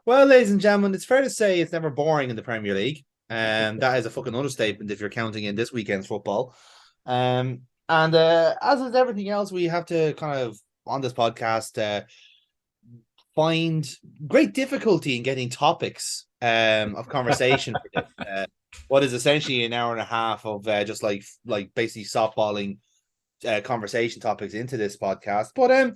Well, ladies and gentlemen, it's fair to say it's never boring in the Premier League. That is a fucking understatement if you're counting in this weekend's football. And as with everything else, we have to kind of on this podcast find great difficulty in getting topics of conversation for this. What is essentially an hour and a half of just like basically softballing conversation topics into this podcast. But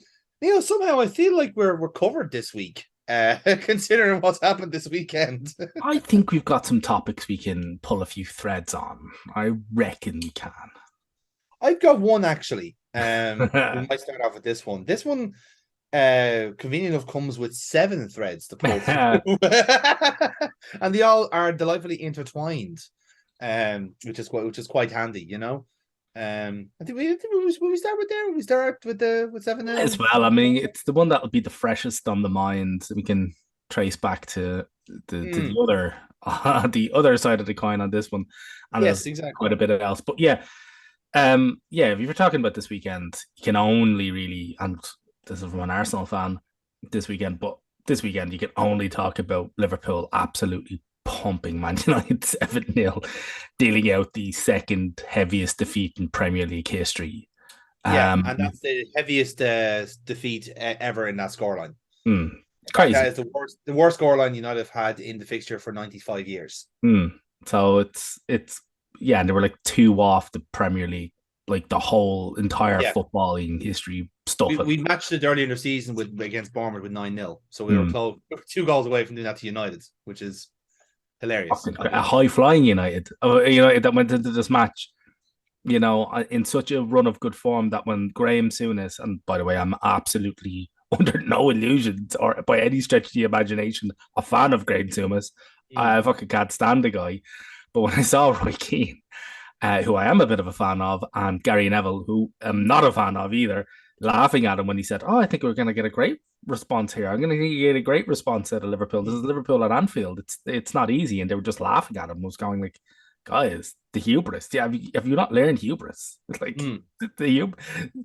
somehow I feel like we're covered this week. Considering what's happened this weekend. I think we've got some topics we can pull a few threads on. I reckon we can. I've got one actually. We might start off with this one. This one, convenient enough, comes with 7 threads to pull through, and they all are delightfully intertwined, which is quite handy, you know. I think will we start with there? Will we start with 7 As now? well, I mean, it's the one that'll be the freshest on the mind. We can trace back to the other the other side of the coin on this one, and Yes, there's exactly. quite a bit else. But yeah, if you were talking about this weekend, you can only really, and this is from an Arsenal fan this weekend, but this weekend you can only talk about Liverpool absolutely pumping Man United 7-0, dealing out the second heaviest defeat in Premier League history. Yeah, Um, and that's the heaviest defeat ever in that scoreline. In fact, that Crazy. is the worst scoreline United have had in the fixture for 95 years. So it's yeah, and they were like two off the Premier League, like the whole entire Yeah, footballing history stuff. we matched it earlier in the season with against Bournemouth with 9-0. So we were Mm. close, 2 goals away from doing that to United, which is hilarious. I A love it. high flying United, United that went into this match, in such a run of good form that when Graham Souness, and by the way, I'm absolutely under no illusions or by any stretch of the imagination a fan of Graham Souness. Mm. I fucking can't stand the guy. But when I saw Roy Keane, who I am a bit of a fan of, and Gary Neville, who I'm not a fan of either, laughing at him when he said, "Oh, I think we're going to get a great response here. I'm going to get a great response out of Liverpool. This is Liverpool at Anfield. It's not easy." And they were just laughing at him. Was going like, "Guys, the hubris. Yeah, have you not learned hubris? Like Mm.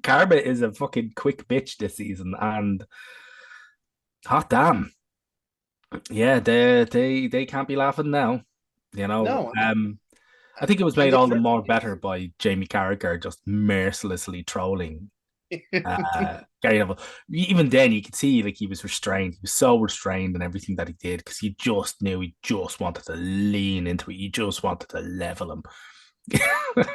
karma is a fucking quick bitch this season." And hot damn, yeah, they can't be laughing now. You know, No, I think it was and made the all the crazy more thing better by Jamie Carragher just mercilessly trolling Gary Neville. Even then, you could see like he was restrained. He was so restrained in everything that he did because he just knew he just wanted to lean into it. He just wanted to level him.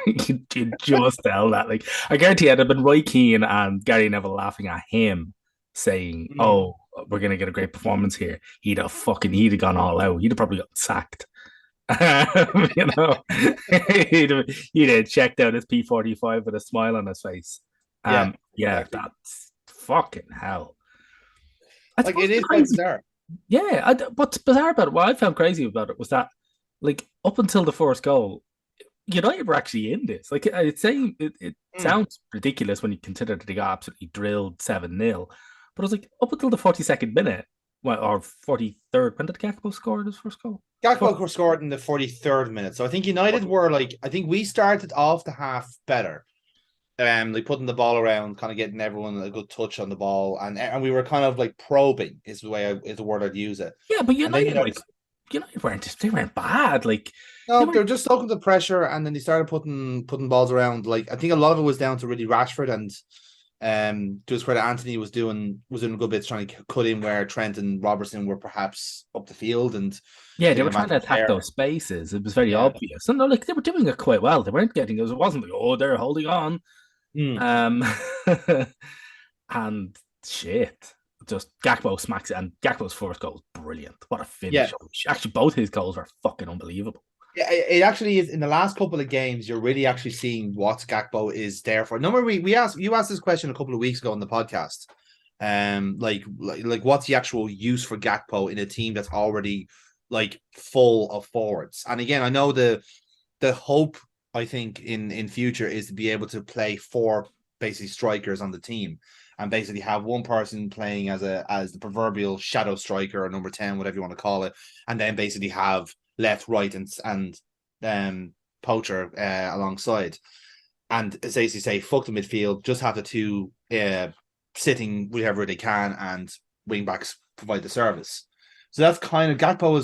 You just tell that. Like I guarantee, I'd have been Roy Keane and Gary Neville laughing at him, saying, Mm. "Oh, we're gonna get a great performance here." He'd have gone all out. He'd have probably got sacked. you know, he'd have checked out his P45 with a smile on his face. Yeah, Yeah, exactly. that's fucking hell. I Like suppose it the is quite crazy, bizarre. yeah. What's bizarre about it, what I found crazy about it was that, like, up until the first goal, United were actually in this. Like, I'd say it Mm. sounds ridiculous when you consider that they got absolutely drilled 7-0. But it was like up until the 42nd minute, well, or 43rd. When did Gakpo score his first goal? Gakpo scored in the 43rd minute. So I think United were like, I think we started off the half better. Like putting the ball around, kind of getting everyone a good touch on the ball, and we were kind of like probing is the word I'd use it. Yeah, but And then United weren't bad. Like they no, weren't. they're just soaking the pressure, and then they started putting balls around. Like I think a lot of it was down to really Rashford and to his credit, Anthony was doing a good bit trying to cut in where Trent and Robertson were perhaps up the field and Yeah, they taking were trying to advantage attack there. those spaces. It was very Yeah. obvious, and like they were doing it quite well. They weren't getting it. It wasn't like, oh, they're holding on. Mm. Um, and shit, just Gakpo smacks it, and Gakpo's first goal was brilliant. What a Yeah. finish! Actually, both his goals were fucking unbelievable. Yeah, it actually is in the last couple of games. You're really actually seeing what Gakpo is there for. Remember, we asked this question a couple of weeks ago on the podcast. Like what's the actual use for Gakpo in a team that's already like full of forwards? And again, I know the hope I think in future is to be able to play 4 basically strikers on the team and basically have one person playing as the proverbial shadow striker or number 10, whatever you want to call it, and then basically have left, right, and poacher alongside. And as they say, fuck the midfield, just have the 2 sitting wherever they can, and wing backs provide the service. So that's kind of Gakpo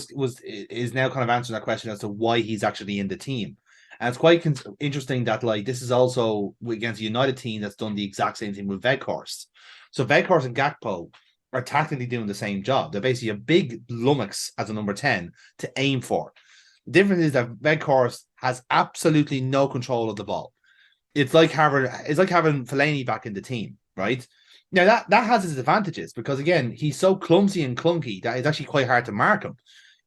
is now kind of answering that question as to why he's actually in the team. And it's quite interesting that like this is also against a United team that's done the exact same thing with Weghorst. So Weghorst and Gakpo are tactically doing the same job. They're basically a big lummox as a number 10 to aim for. The difference is that Weghorst has absolutely no control of the ball. It's like having Fellaini back in the team, right? Now that has its advantages because again, he's so clumsy and clunky that it's actually quite hard to mark him.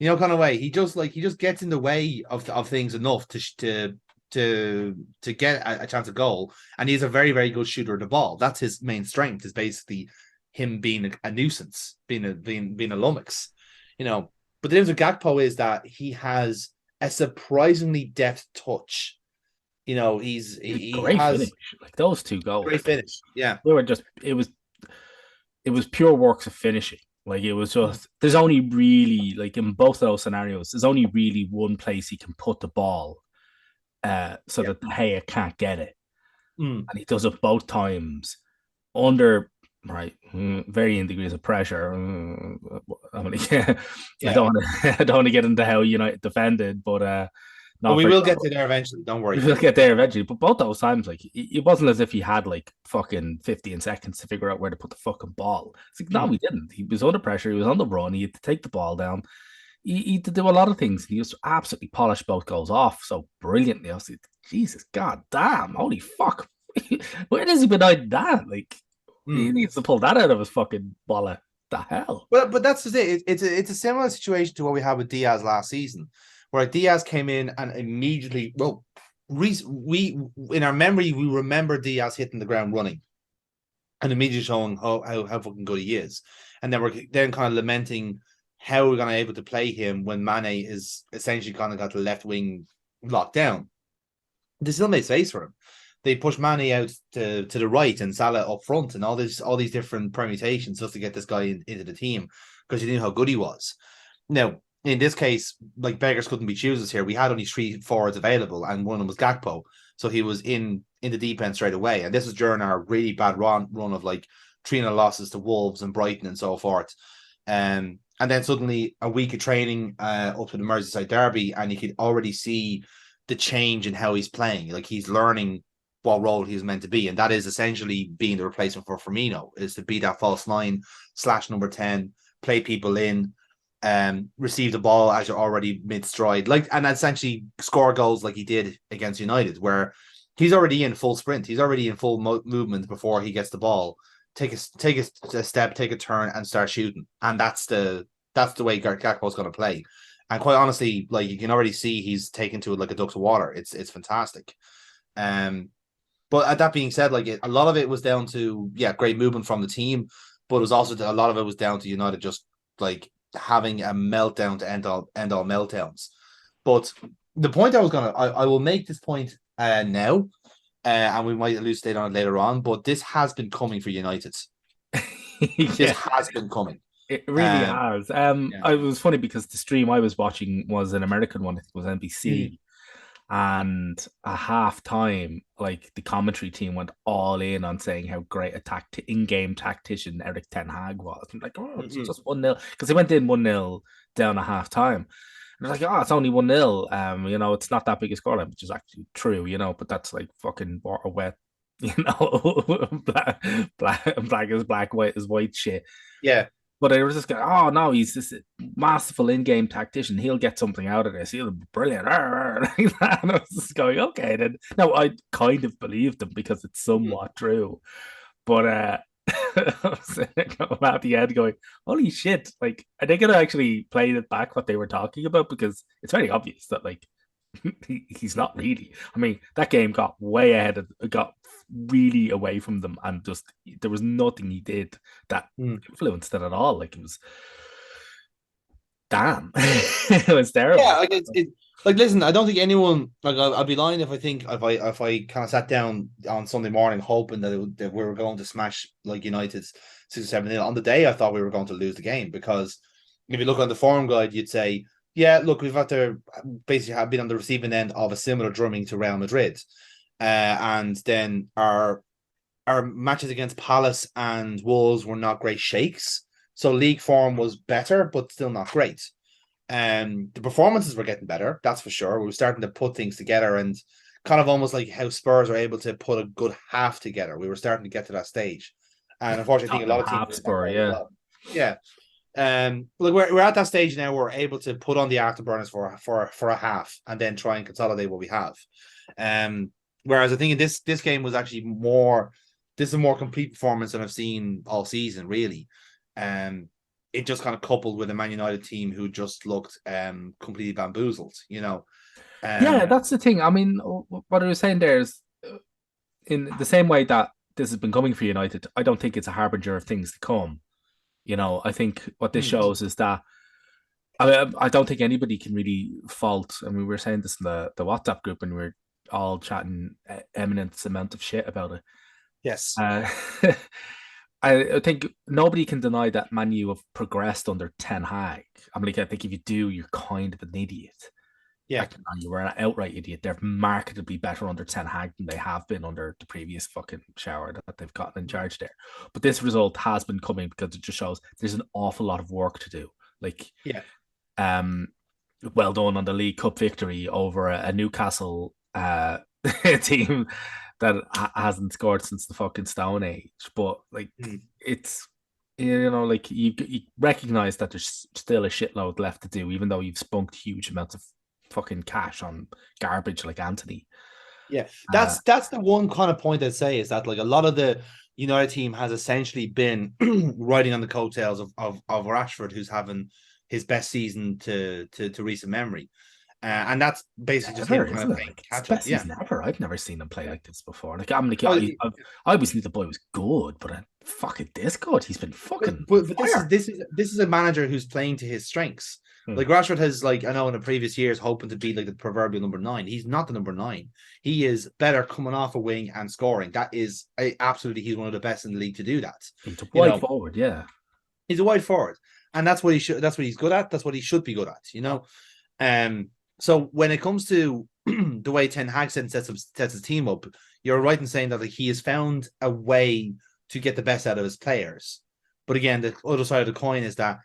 Kind of way. He just gets in the way of things enough to get a chance of goal, and he's a very very good shooter of the ball. That's his main strength. Is basically him being a nuisance, being a lummox. But the difference with Gakpo is that he has a surprisingly deft touch. He Great has finish. Like those two goals. great finish. Yeah. They were just it was pure works of finishing. Like it was just there's only really like in both of those scenarios, there's only really one place he can put the ball so that De Gea can't get it. Mm. And he does it both times under varying degrees of pressure. I mean, I don't want to get into how United defended, but But not we very will well. get to there eventually. Don't worry. We'll get there eventually. But both those times, like it wasn't as if he had like fucking 15 seconds to figure out where to put the fucking ball. It's like, no, he didn't. He was under pressure. He was on the run. He had to take the ball down. He had to do a lot of things. He just absolutely polished both goals off so brilliantly. I was like, Jesus, god damn, holy fuck. Where has he been hiding that? Like, he needs to pull that out of his fucking wallet. The hell? But that's just it. It's a similar situation to what we had with Diaz last season, where Diaz came in and immediately, we in our memory we remember Diaz hitting the ground running, and immediately showing how fucking good he is, and then we're then kind of lamenting how we're going to be able to play him when Mane is essentially kind of got the left wing locked down. They still made space for him. They pushed Mane out to the right and Salah up front and all these different permutations just to get this guy into the team because you knew how good he was. Now, in this case, like beggars couldn't be choosers here. We had only 3 forwards available, and one of them was Gakpo, so he was in the deep end straight away. And this was during our really bad run of like 3-0 losses to Wolves and Brighton and so forth. And then suddenly a week of training up to the Merseyside derby, and you could already see the change in how he's playing. Like he's learning what role he's meant to be, and that is essentially being the replacement for Firmino, is to be that false 9 / number 10, play people in, receive the ball as you're already mid stride, and essentially score goals like he did against United, where he's already in full sprint, he's already in full movement before he gets the ball. Take a step, take a turn, and start shooting, and that's the way Gakpo's going to play. And quite honestly, like you can already see, he's taken to it like a duck to water. It's fantastic. But that being said, like a lot of it was down to great movement from the team, but it was also a lot of it was down to United just like having a meltdown to end all meltdowns. But the point I will make this point now, and we might elucidate on it later on. But this has been coming for United. This has been coming. It really has. It was funny because the stream I was watching was an American one. It was NBC. And at half time, like the commentary team went all in on saying how great a in-game tactician Eric Ten Hag was. I'm like, oh, it's just 1-0 because they went in 1-0 down at half time. And it's like, oh, it's only 1-0. It's not that big a scoreline, which is actually true, but that's like fucking water wet, black is black, white is white shit. Yeah. But I was just going, oh no, he's this masterful in-game tactician. He'll get something out of this. He'll be brilliant. And I was just going, okay. Then no, I kind of believed him because it's somewhat true. But I was at the end going, holy shit! Like, are they gonna actually play it back what they were talking about? Because it's very obvious that like he's not really. I mean, that game got way ahead got really away from them, and just there was nothing he did that influenced it at all. Like it was damn. It was terrible. Yeah, like listen, I don't think anyone, like I'd be lying if I kind of sat down on Sunday morning hoping that we were going to smash like United's 6-7-0. On the day I thought we were going to lose the game, because if you look on the form guide, you'd say, yeah, look, we've had to basically have been on the receiving end of a similar drumming to Real Madrid. And then our matches against Palace and Wolves were not great shakes, So league form was better, but still not great. The performances were getting better, that's for sure. We were starting to put things together, and kind of almost like how Spurs are able to put a good half together. We were starting to get to that stage. And unfortunately, I think a Tottenham lot of teams half did that spur, way as yeah. well. Yeah. Look, we're at that stage now. We're able to put on the afterburners for a half, and then try and consolidate what we have. Um, Whereas I think in this game was actually more. This is a more complete performance than I've seen all season, really. Um, it just kind of coupled with a Man United team who just looked completely bamboozled. Yeah, Um, that's the thing. I mean, what I was saying there is, in the same way that this has been coming for United, I don't think it's a harbinger of things to come. I think what this hmm, shows is that I don't think anybody can really fault. And we were saying this in the WhatsApp group, and we are all chatting eminent amount of shit about it. yes, Uh, I think nobody can deny that Man U have progressed under Ten Hag. I mean, like, I think if you do, you're kind of an idiot. yeah, Like, you were an outright idiot. They're markedly better under Ten Hag than they have been under the previous fucking shower that they've gotten in charge there. But this result has been coming because it just shows there's an awful lot of work to do. Like, yeah, um, well done on the League Cup victory over a Newcastle team that hasn't scored since the fucking Stone Age. But like, hmm, it's like you recognize that there's still a shitload left to do, even though you've spunked huge amounts of fucking cash on garbage like Anthony. yeah. Uh, That's the one kind of point I'd say is that like a lot of the United team has essentially been riding on the coattails of Rashford, who's having his best season to recent memory. And that's basically just him Ever, kind isn't of it? playing Like, it's the catch up. best Yeah. season ever. I've never seen him play like this before. Like, I'm like, Well, I always knew the boy was good, but fucking this good. He's been fucking on but this is fire. a manager who's playing to his strengths. Hmm. Like Rashford has, like I know in the previous years, hoping to be like the proverbial number nine. He's not the number nine. He is better coming off a wing and scoring. That is absolutely he's one of the best in the league to do that. He's a You wide know, forward, yeah. he's a wide forward, and that's what he should. That's what he's good at. That's what he should be good at. Um. So when it comes to the way Ten Hag sets his team up, you're right in saying that like, he has found a way to get the best out of his players. But again, the other side of the coin is that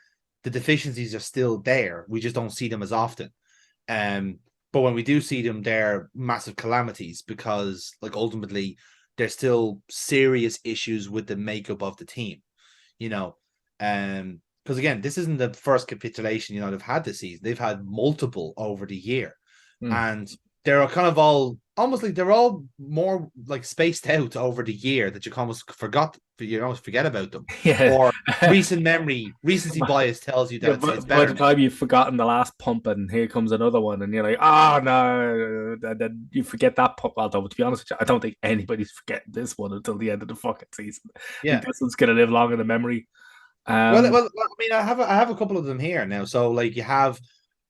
the deficiencies are still there. We just don't see them as often. Um, but when we do see them, they're massive calamities because, like, ultimately, there's still serious issues with the makeup of the team. You know, because again, this isn't the first capitulation they've had this season. They've had multiple over the year, Hmm. and they're kind of all almost like they're all more like spaced out over the year that you almost forget about them, Yeah. or recency bias tells you that Yeah, it's by better the now. time you've forgotten the last pump and here comes another one, and you're like, oh no, and then you forget that pump. Although, to be honest with you, I don't think anybody's forgetting this one until the end of the fucking season. I think Yeah. this one's going to live long in the memory. Well, Um, well, I mean, I have a couple of them here now. So, like, you have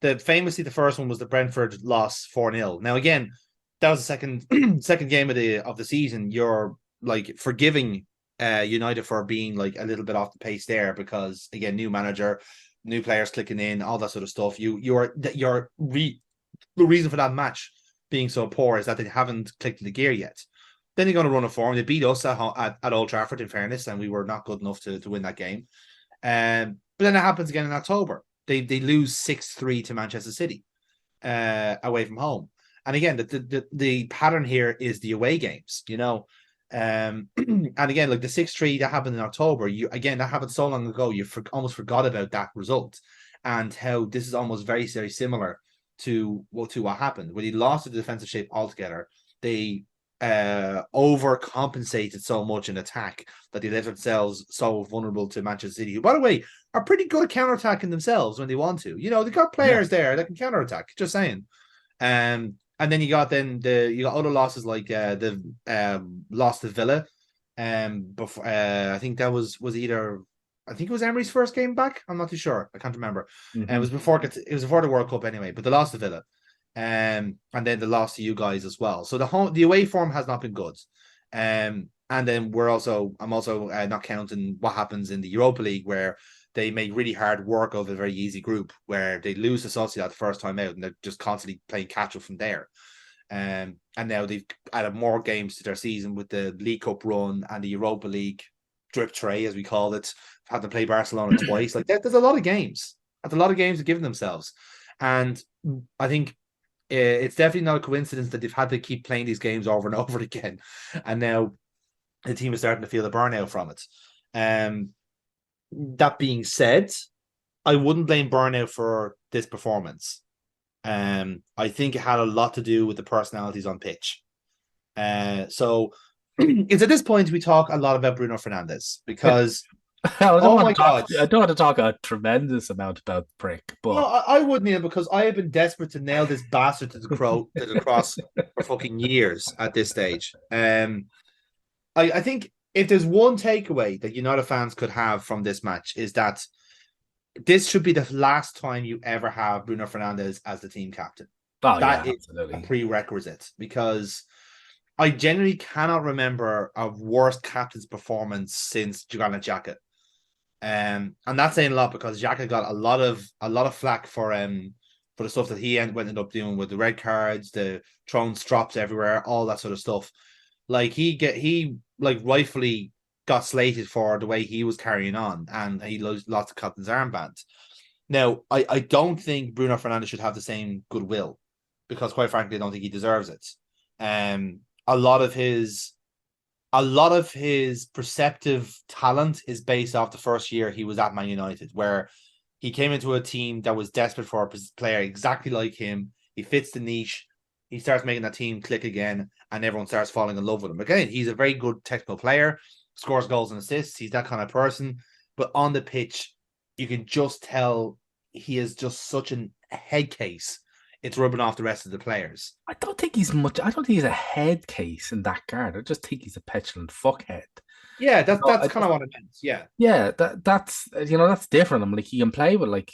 the first one was the Brentford loss 4-0. Now, again, that was the second second game of the season. You're like forgiving United for being like a little bit off the pace there because again, new manager, new players clicking in, all that sort of stuff. The reason for that match being so poor is that they haven't clicked into gear yet. Then they're going to run a form. They beat us at Old Trafford, in fairness, and we were not good enough to win that game. But then it happens again in October. They lose 6-3 to Manchester City away from home. And again, the pattern here is the away games, and again, like the 6-3 that happened in October, that happened so long ago, almost forgot about that result and how this is almost very, very similar to what happened when he lost the defensive shape altogether. They overcompensated so much in attack that they left themselves so vulnerable to Manchester City, who, by the way, are pretty good at counterattacking themselves when they want to. They've got yeah. players there that can counterattack. Just saying. And then you got other losses like the loss to Villa. Before I think that was either I think it was Emery's first game back. I'm not too sure. I can't remember. It Hmm. was before the World Cup anyway. But the loss to Villa, and then the loss to you guys as well. So the away form has not been good. And then I'm also not counting what happens in the Europa League where they make really hard work of a very easy group where they lose to Sociedad the first time out and they're just constantly playing catch up from there. And now they've added more games to their season with the League Cup run and the Europa League. drip tray, as we call it, had to play Barcelona twice. Like there's a lot of games. That's a lot of games to give themselves. And I think it's definitely not a coincidence that they've had to keep playing these games over and over again. And now the team is starting to feel the burnout from it. That being said, I wouldn't blame burnout for this performance. I think it had a lot to do with the personalities on pitch. So it's at this point we talk a lot about Bruno Fernandes because oh my god. I don't want to talk a tremendous amount about Prick, No, but I wouldn't either because I have been desperate to nail this bastard to the cross for fucking years at this stage. I think if there's one takeaway that United fans could have from this match is that this should be the last time you ever have Bruno Fernandes as the team captain. oh That yeah, is a absolutely. prerequisite because I genuinely cannot remember a worst captain's performance since Granit Xhaka. And that's saying a lot because Xhaka got a lot of flack for the stuff that he ended up doing with the red cards, the throwing strops everywhere, all that sort of stuff. Like he like rightfully got slated for the way he was carrying on, and he lost the captain's armband. Now, I don't think Bruno Fernandes should have the same goodwill because, quite frankly, I don't think he deserves it. Um, a lot of his a lot of his perceptive talent is based off the first year he was at Man United, where he came into a team that was desperate for a player exactly like him. He fits the niche. He starts making that team click again, and everyone starts falling in love with him. Again, he's a very good technical player, scores goals and assists. He's that kind of person. But on the pitch, you can just tell he is just such an head case. It's rubbing off the rest of the players. I don't think he's much. I don't think he's a head case in that guard. I just think he's a petulant fuckhead. Yeah, No, that's kind of what it means. Yeah. yeah, that's that's different. I'm like he can play with like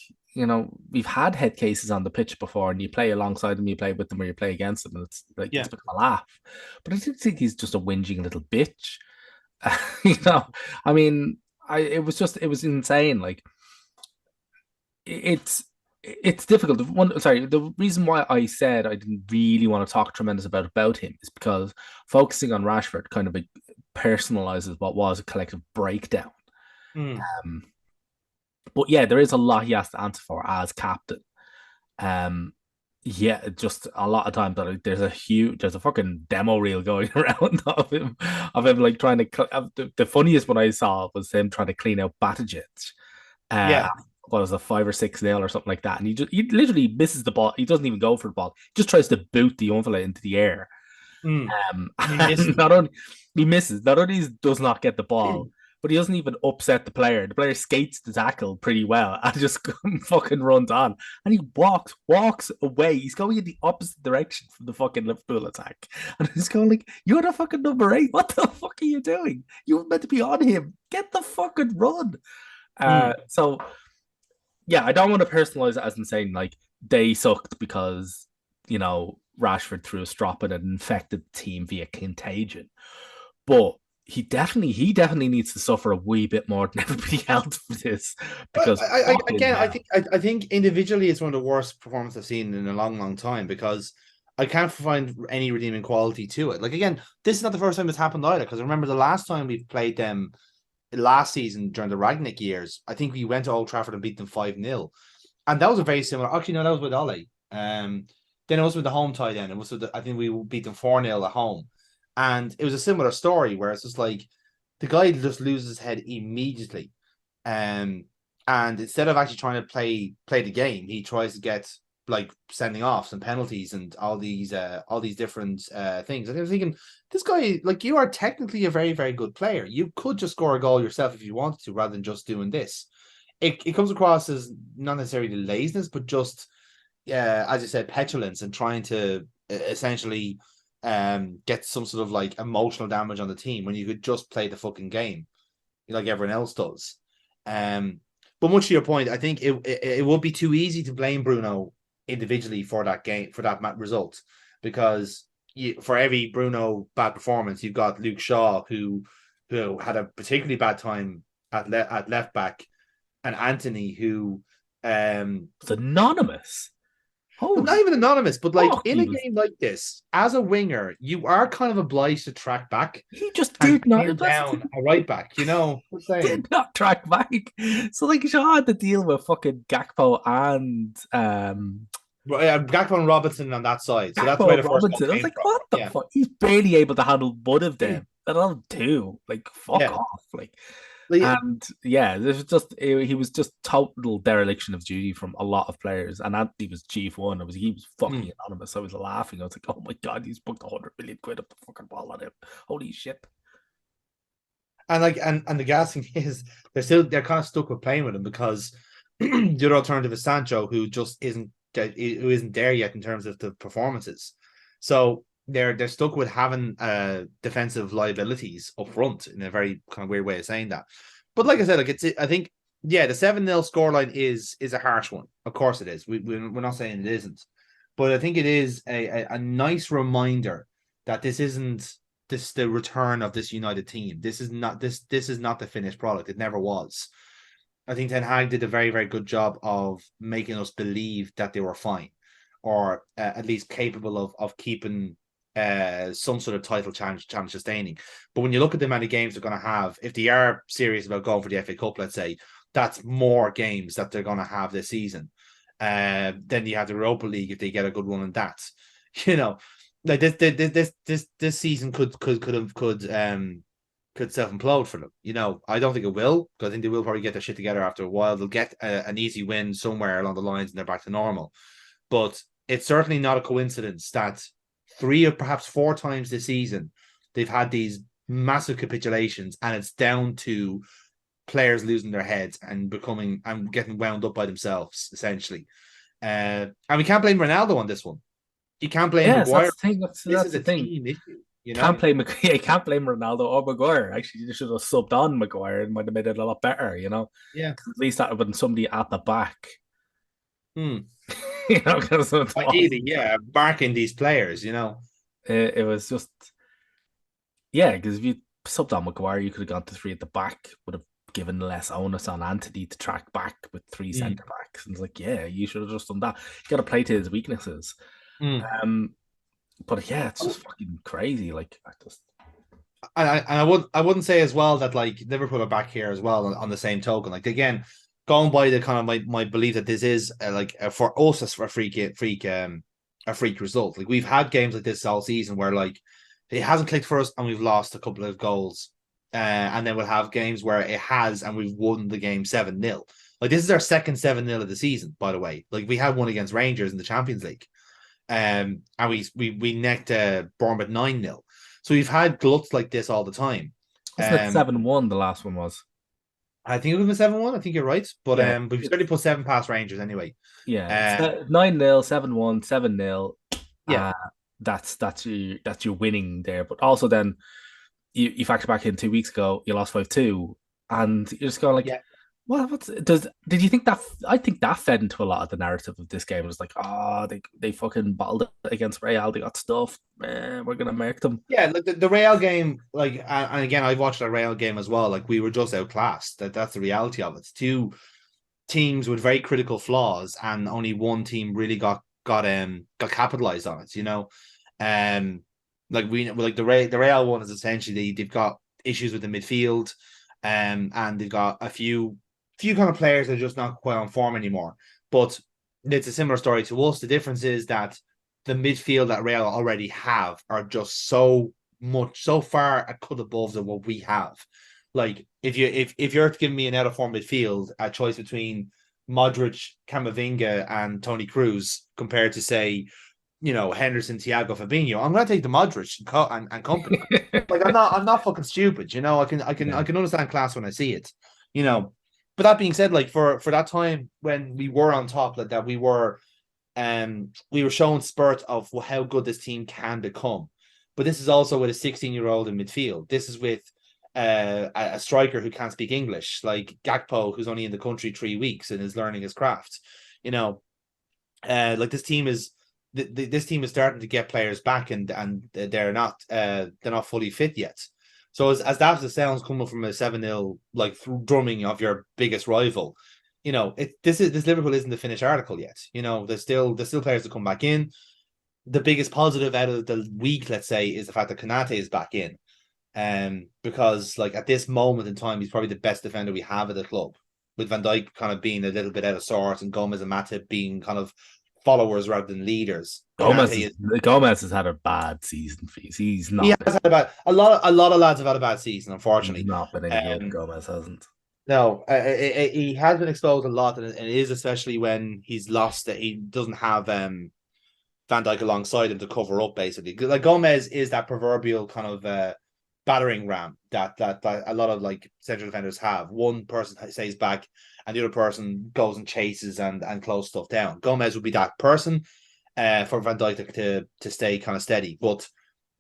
we've had head cases on the pitch before, and you play alongside them, you play with them, or you play against them, and it's like Yeah. it's become a laugh. But I don't think he's just a whinging little bitch. I mean, it was insane. Like it's it's difficult. The reason why I said I didn't really want to talk tremendous about him is because focusing on Rashford kind of like personalizes what was a collective breakdown. Mm. Um, but yeah, there is a lot he has to answer for as captain. Um, yeah, just a lot of times that there's a fucking demo reel going around of him like trying to. The funniest one I saw was him trying to clean out Batajic. Uh, Yeah. what was a 5 or 6 nil or something like that, and he literally misses the ball. He doesn't even go for the ball. He just tries to boot the envelope into the air. Mm. And he And misses. not only he misses, not only does not get the ball, but he doesn't even upset the player. The player skates the tackle pretty well and just fucking runs on. And he walks away. He's going in the opposite direction from the fucking Liverpool attack. And he's going like, "You're the fucking number 8. What the fuck are you doing? You were meant to be on him. Get the fucking run." Mm. So yeah, I don't want to personalize it as in saying like they sucked because Rashford threw a strop and it infected the team via contagion. But he definitely needs to suffer a wee bit more than everybody else for this because fucking Again, hell. I think individually it's one of the worst performances I've seen in a long, long time because I can't find any redeeming quality to it. Like again, this is not the first time it's happened either. Because I remember the last time we played them last season during the Ragnick years, I think we went to Old Trafford and beat them 5-0. And that was a very similar. Actually, no, that was with Ollie. Then it was with the home tie. Then it was I think we beat them 4-0 at home, and it was a similar story where it's just like the guy just loses his head immediately, um, and instead of actually trying to play the game, he tries to get like sending offs and penalties and all these different things. And I was thinking, this guy, like you are technically a very very good player. You could just score a goal yourself if you wanted to, rather than just doing this. It comes across as not necessarily laziness, but just as you said, petulance and trying to essentially get some sort of like emotional damage on the team when you could just play the fucking game like everyone else does. Um, but much to your point, I think it would be too easy to blame Bruno individually for that game for that result because for every Bruno bad performance, you've got Luke Shaw who had a particularly bad time at left back, and Anthony who It's anonymous. not Holy even anonymous, but like fuck, in a game like this, as a winger, you are kind of obliged to track back he just and did not. pin That's the down thing. a right back. You know what I'm saying? Did not track back. So like Shaw had to deal with fucking Gakpo and Gakpo and Robinson on that side. So that's where Gakpo the and first one Robinson. I was came like, from. what the Yeah. fuck? He's barely able to handle one of them. And I'll do. Like, fuck Yeah. off. Like, Like, and yeah, this was just he was just total dereliction of duty from a lot of players. And Anthony was chief one. He was fucking anonymous. I was laughing. I was like, oh my god, he's booked 100 million quid up the fucking wall on him. Holy shit. and like and the gas thing is they're kind of stuck with playing with him because the other alternative is Sancho, who just isn't there yet in terms of the performances. So they're stuck with having defensive liabilities up front in a very kind of weird way of saying that. But like I said, like I think yeah, the 7-0 scoreline is a harsh one. Of course it is. We're not saying it isn't, but I think it is a nice reminder that this isn't this the return of this United team. This is not the finished product. It never was. I think Ten Hag did a very, very good job of making us believe that they were fine, or at least capable of keeping some sort of title challenge sustaining. But when you look at the amount of games they're going to have, if they are serious about going for the FA Cup, let's say, that's more games that they're going to have this season. Then you have the Europa League if they get a good run in that. You know, like this season could self implode for them. You know, I don't think it will because I think they will probably get their shit together after a while. They'll get an easy win somewhere along the lines and they're back to normal. But it's certainly not a coincidence that 3 or perhaps 4 times this season they've had these massive capitulations, and it's down to players losing their heads and becoming and getting wound up by themselves essentially. And we can't blame Ronaldo on this one. You can't blame Yes, Maguire. that's the thing. This That's is the a thing. team issue, you Can't know? play yeah, you can't blame Ronaldo or Maguire. Actually, you should have subbed on Maguire and might have made it a lot better, you know. Yeah. 'Cause at least that would have been somebody at the back, Hmm. you know, because it Ideally, yeah, marking these players, you know. it was just yeah, because if you subbed on Maguire, you could have gone to three at the back, would have given less onus on Anthony to track back with three Mm. centre backs. And it's like, yeah, you should have just done that. You got to play to his weaknesses. Mm. Um, but yeah, it's just fucking crazy. Like, I just I wouldn't say as well that like Liverpool are back here as well on the same token. Like again, going by the kind of my belief that this is for us a freak result. Like we've had games like this all season where like it hasn't clicked for us and we've lost a couple of goals. And then we'll have games where it has and we've won the game 7-0. Like this is our second 7-0 of the season, by the way. Like we had one against Rangers in the Champions League. And we necked Bournemouth 9-0. So we've had gluts like this all the time. wasn't it Um, 7-1 the last one was. I think it was 7-1. I think you're right. But Yeah, but we've certainly put 7 past Rangers anyway. yeah. Uh, 9-0, 7-1, 7-0. yeah. Uh that's your winning there. But also then you factor back in 2 weeks ago, you lost 5-2, and you're just going like, Yeah. well, did you think that? I think that fed into a lot of the narrative of this game. It was like, oh, they fucking bottled it against Real. They got stuffed. Man, we're gonna make them. Yeah, like the Real game, like and again, I've watched a Real game as well. Like we were just outclassed. That's the reality of it. Two teams with very critical flaws, and only one team really got capitalized on it. You know, um, like the Real one is essentially they've got issues with the midfield, and they've got a few kind of players that are just not quite on form anymore. But it's a similar story to us. The difference is that the midfield that Real already have are just so far a cut above than what we have. Like if you're giving me an out of form midfield, a choice between Modric, Camavinga, and Tony Cruz compared to say, Henderson, Thiago, Fabinho, I'm gonna take the Modric and company. Like I'm not fucking stupid, I Yeah. can understand class when I see it, you know. But that being said, like for that time when we were on top, like that we were showing spurts of how good this team can become. But this is also with a 16-year-old in midfield. This is with a striker who can't speak English, like Gakpo, who's only in the country 3 weeks and is learning his craft. You know, like this team is starting to get players back, and they're not fully fit yet. So as that as it sounds, coming from a 7-0 like drumming of your biggest rival, this Liverpool isn't the finished article yet. There's still players to come back in. The biggest positive out of the week, let's say, is the fact that Konate is back in. Because like at this moment in time, he's probably the best defender we have at the club, with Van Dijk kind of being a little bit out of sorts and Gomez and Matip being kind of followers rather than leaders. Konate Gomez has had a bad season for you. He's he not has had about a lot of lads have had a bad season, he's unfortunately. not been any good. Um, Gomez hasn't. no, he has been exposed a lot, and it is especially when he's lost that he doesn't have Van Dijk alongside him to cover up, basically. Like Gomez is that proverbial kind of battering ram that a lot of like central defenders have. One person stays back, and the other person goes and chases and close stuff down. Gomez would be that person for Van Dijk to stay kind of steady. But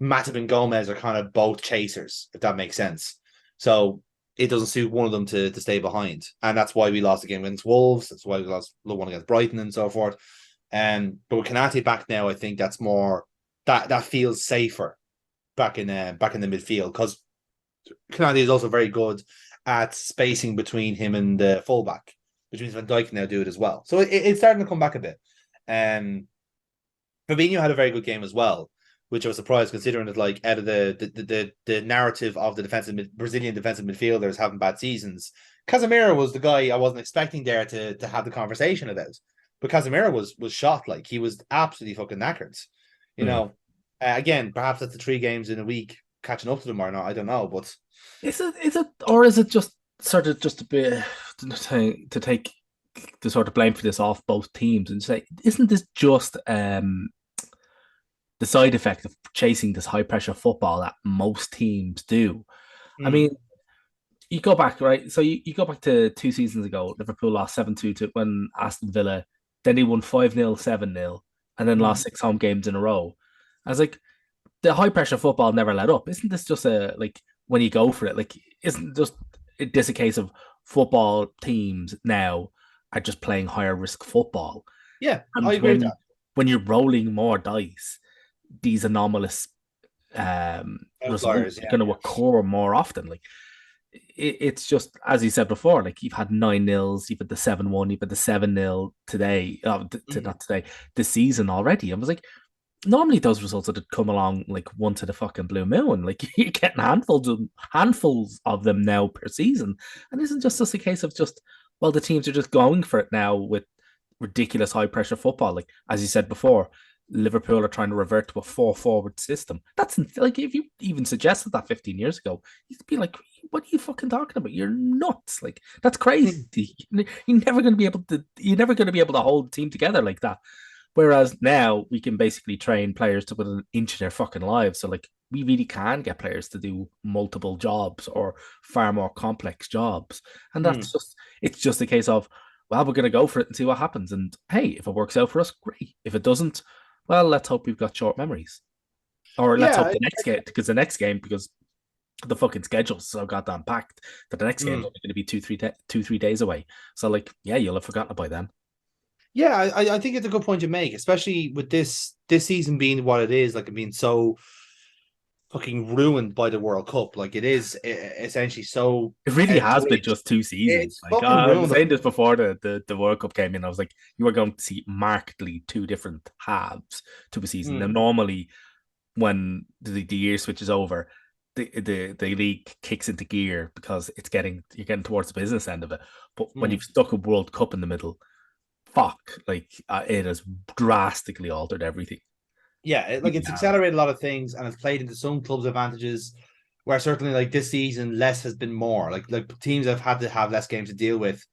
Matip and Gomez are kind of both chasers, if that makes sense. So it doesn't suit one of them to stay behind, and that's why we lost the game against Wolves. That's why we lost one against Brighton and so forth. But with Konate back now, I think that's more that feels safer back in the midfield, because Konate is also very good at spacing between him and the fullback, which means Van Dijk can now do it as well. So it's starting to come back a bit. Fabinho had a very good game as well, which I was surprised considering that like out of the narrative of the Brazilian defensive midfielders having bad seasons, Casemiro was the guy I wasn't expecting there to have the conversation about. But Casemiro was shot, like he was absolutely fucking knackered. You know, again, perhaps that's the 3 games in a week catching up to them or not. I don't know, but Is it or is it just sort of just a bit to take the sort of blame for this off both teams and say, isn't this just the side effect of chasing this high pressure football that most teams do? I mean, you go back, right? So you go back to 2 seasons ago, Liverpool lost 7-2 to when Aston Villa, then they won 5-0, 7-0, and then lost 6 home games in a row. I was like, the high pressure football never let up. Isn't this just like when you go for it? Like, isn't this a case of football teams now are just playing higher risk football? yeah, And I agree with that. when you're rolling more dice, these anomalous Flyers, results are yeah. going to occur more often. Like it's just as you said before. Like you've had 9-0s, you've had the 7-1, you've had the 7-0 today. Not today, this season already. I was like, normally those results would come along like once in a fucking blue moon. Like you're getting handfuls of them now per season, and isn't just a case of just the teams are just going for it now with ridiculous high pressure football. Like as you said before, Liverpool are trying to revert to a 4-forward system. That's like if you even suggested that 15 years ago, you'd be like, "What are you fucking talking about? You're nuts! Like that's crazy. You're never going to be able to. You're never going to be able to hold the team together like that." Whereas now we can basically train players to within an inch of their fucking lives. So like we really can get players to do multiple jobs or far more complex jobs. And it's just a case of, well, we're gonna go for it and see what happens. And hey, if it works out for us, great. If it doesn't, well, let's hope we've got short memories. Or let's hope Yeah, the next game, because the fucking schedule's so goddamn packed that the next game's only going to be 2-3 days away. So like, yeah, you'll have forgotten it by then. yeah. I think it's a good point to make, especially with this season being what it is, like it being so fucking ruined by the World Cup. Like it is essentially so It really has been outdated. just 2 seasons. It's Like fucking I was ruined. saying this before the World Cup came in. I was like, you are going to see markedly 2 different halves to a season. Now, normally when the year switches over, the league kicks into gear because you're getting towards the business end of it. But when you've stuck a World Cup in the middle, fuck, like it has drastically altered everything. Yeah, it's accelerated a lot of things, and it's played into some clubs' advantages. Where certainly, like this season, less has been more. Like teams have had to have less games to deal with,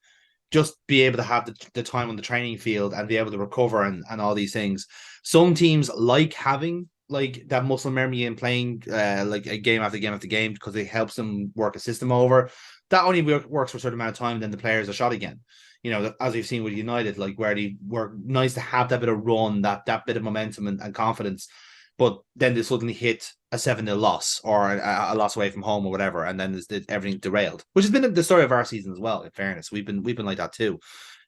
just be able to have the time on the training field and be able to recover and all these things. Some teams like having like that muscle memory in playing like a game after game after game, because it helps them work a system over. That only works for a certain amount of time, then the players are shot again. As we've seen with United, like where they were nice to have that bit of run, that bit of momentum and confidence, but then they suddenly hit a 7-0 loss or a loss away from home or whatever, and then everything derailed, which has been the story of our season as well. In fairness, we've been like that too.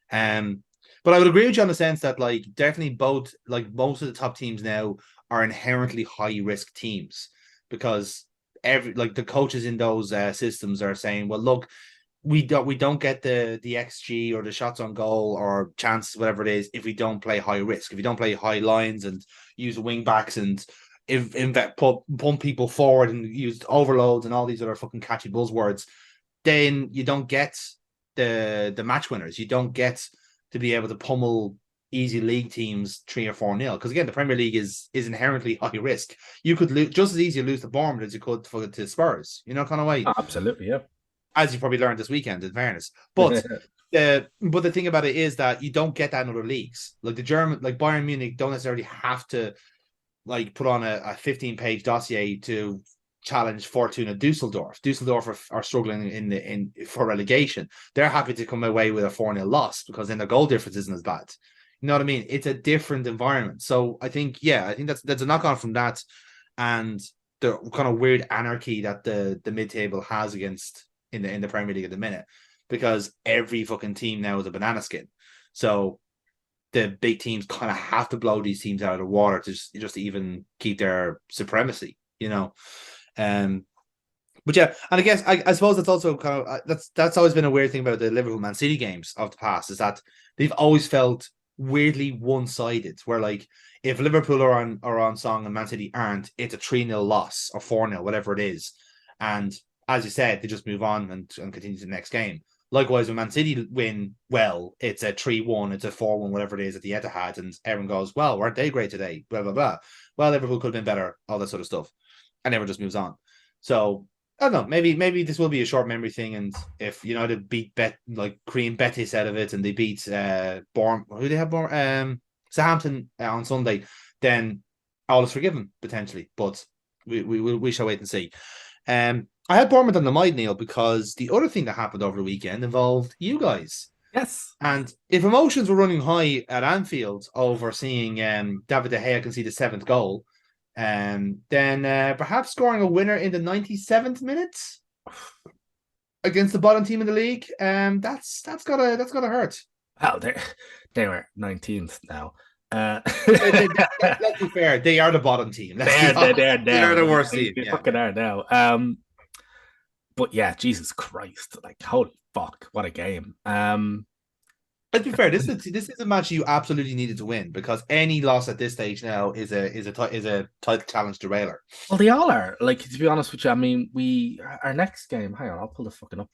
But I would agree with you on the sense that like definitely both, like most of the top teams now are inherently high risk teams, because the coaches in those systems are saying, well, look, we don't get the XG or the shots on goal or chances, whatever it is, if we don't play high risk, if we don't play high lines and use wing backs and pump people forward and use overloads and all these other fucking catchy buzzwords, then you don't get the match winners. You don't get to be able to pummel easy league teams 3 or 4-0. Because again, the Premier League is inherently high risk. You could just as easy lose to Bournemouth as you could to Spurs. Kind of way. Oh, absolutely, yeah. As you probably learned this weekend, in fairness. But the thing about it is that you don't get that in other leagues. Like Bayern Munich don't necessarily have to put on a 15-page dossier to challenge Fortuna Dusseldorf. Dusseldorf are struggling for relegation. They're happy to come away with a 4-0 loss because then the goal difference isn't as bad. You know what I mean? It's a different environment. So I think that's a knock on from that, and the kind of weird anarchy that the mid-table has against in the Premier League at the minute, because every fucking team now is a banana skin. So the big teams kind of have to blow these teams out of the water to just even keep their supremacy, But yeah, and I guess I suppose that's also kind of that's always been a weird thing about the Liverpool Man City games of the past, is that they've always felt weirdly one-sided, where like if Liverpool are on song and Man City aren't, it's a 3-0 loss or 4-0, whatever it is. And as you said, they just move on and continue to the next game. Likewise, when Man City win, well, it's a 3-1, it's a 4-1, whatever it is at the Etihad, and everyone goes, well, weren't they great today? Blah, blah, blah. Well, Liverpool could have been better, all that sort of stuff. And everyone just moves on. So, I don't know, maybe this will be a short memory thing, and if United beat Cream Betis out of it, and they beat Bournemouth, who they have Southampton on Sunday, then all is forgiven, potentially. But we shall wait and see. I had Bournemouth on the mind, Neil, because the other thing that happened over the weekend involved you guys. Yes. And if emotions were running high at Anfield over seeing David De Gea concede the 7th goal, then perhaps scoring a winner in the 97th minute against the bottom team in the league, that's gotta hurt. Oh, they were 19th now. Let's be fair, they are the bottom team. They're the worst team. They fucking are now. But yeah, Jesus Christ! Like, holy fuck, what a game! Let's be fair. This is a match you absolutely needed to win, because any loss at this stage now is a title challenge derailer. Well, they all are. Like, to be honest with you, I mean, our next game. Hang on, I'll pull the fucking up.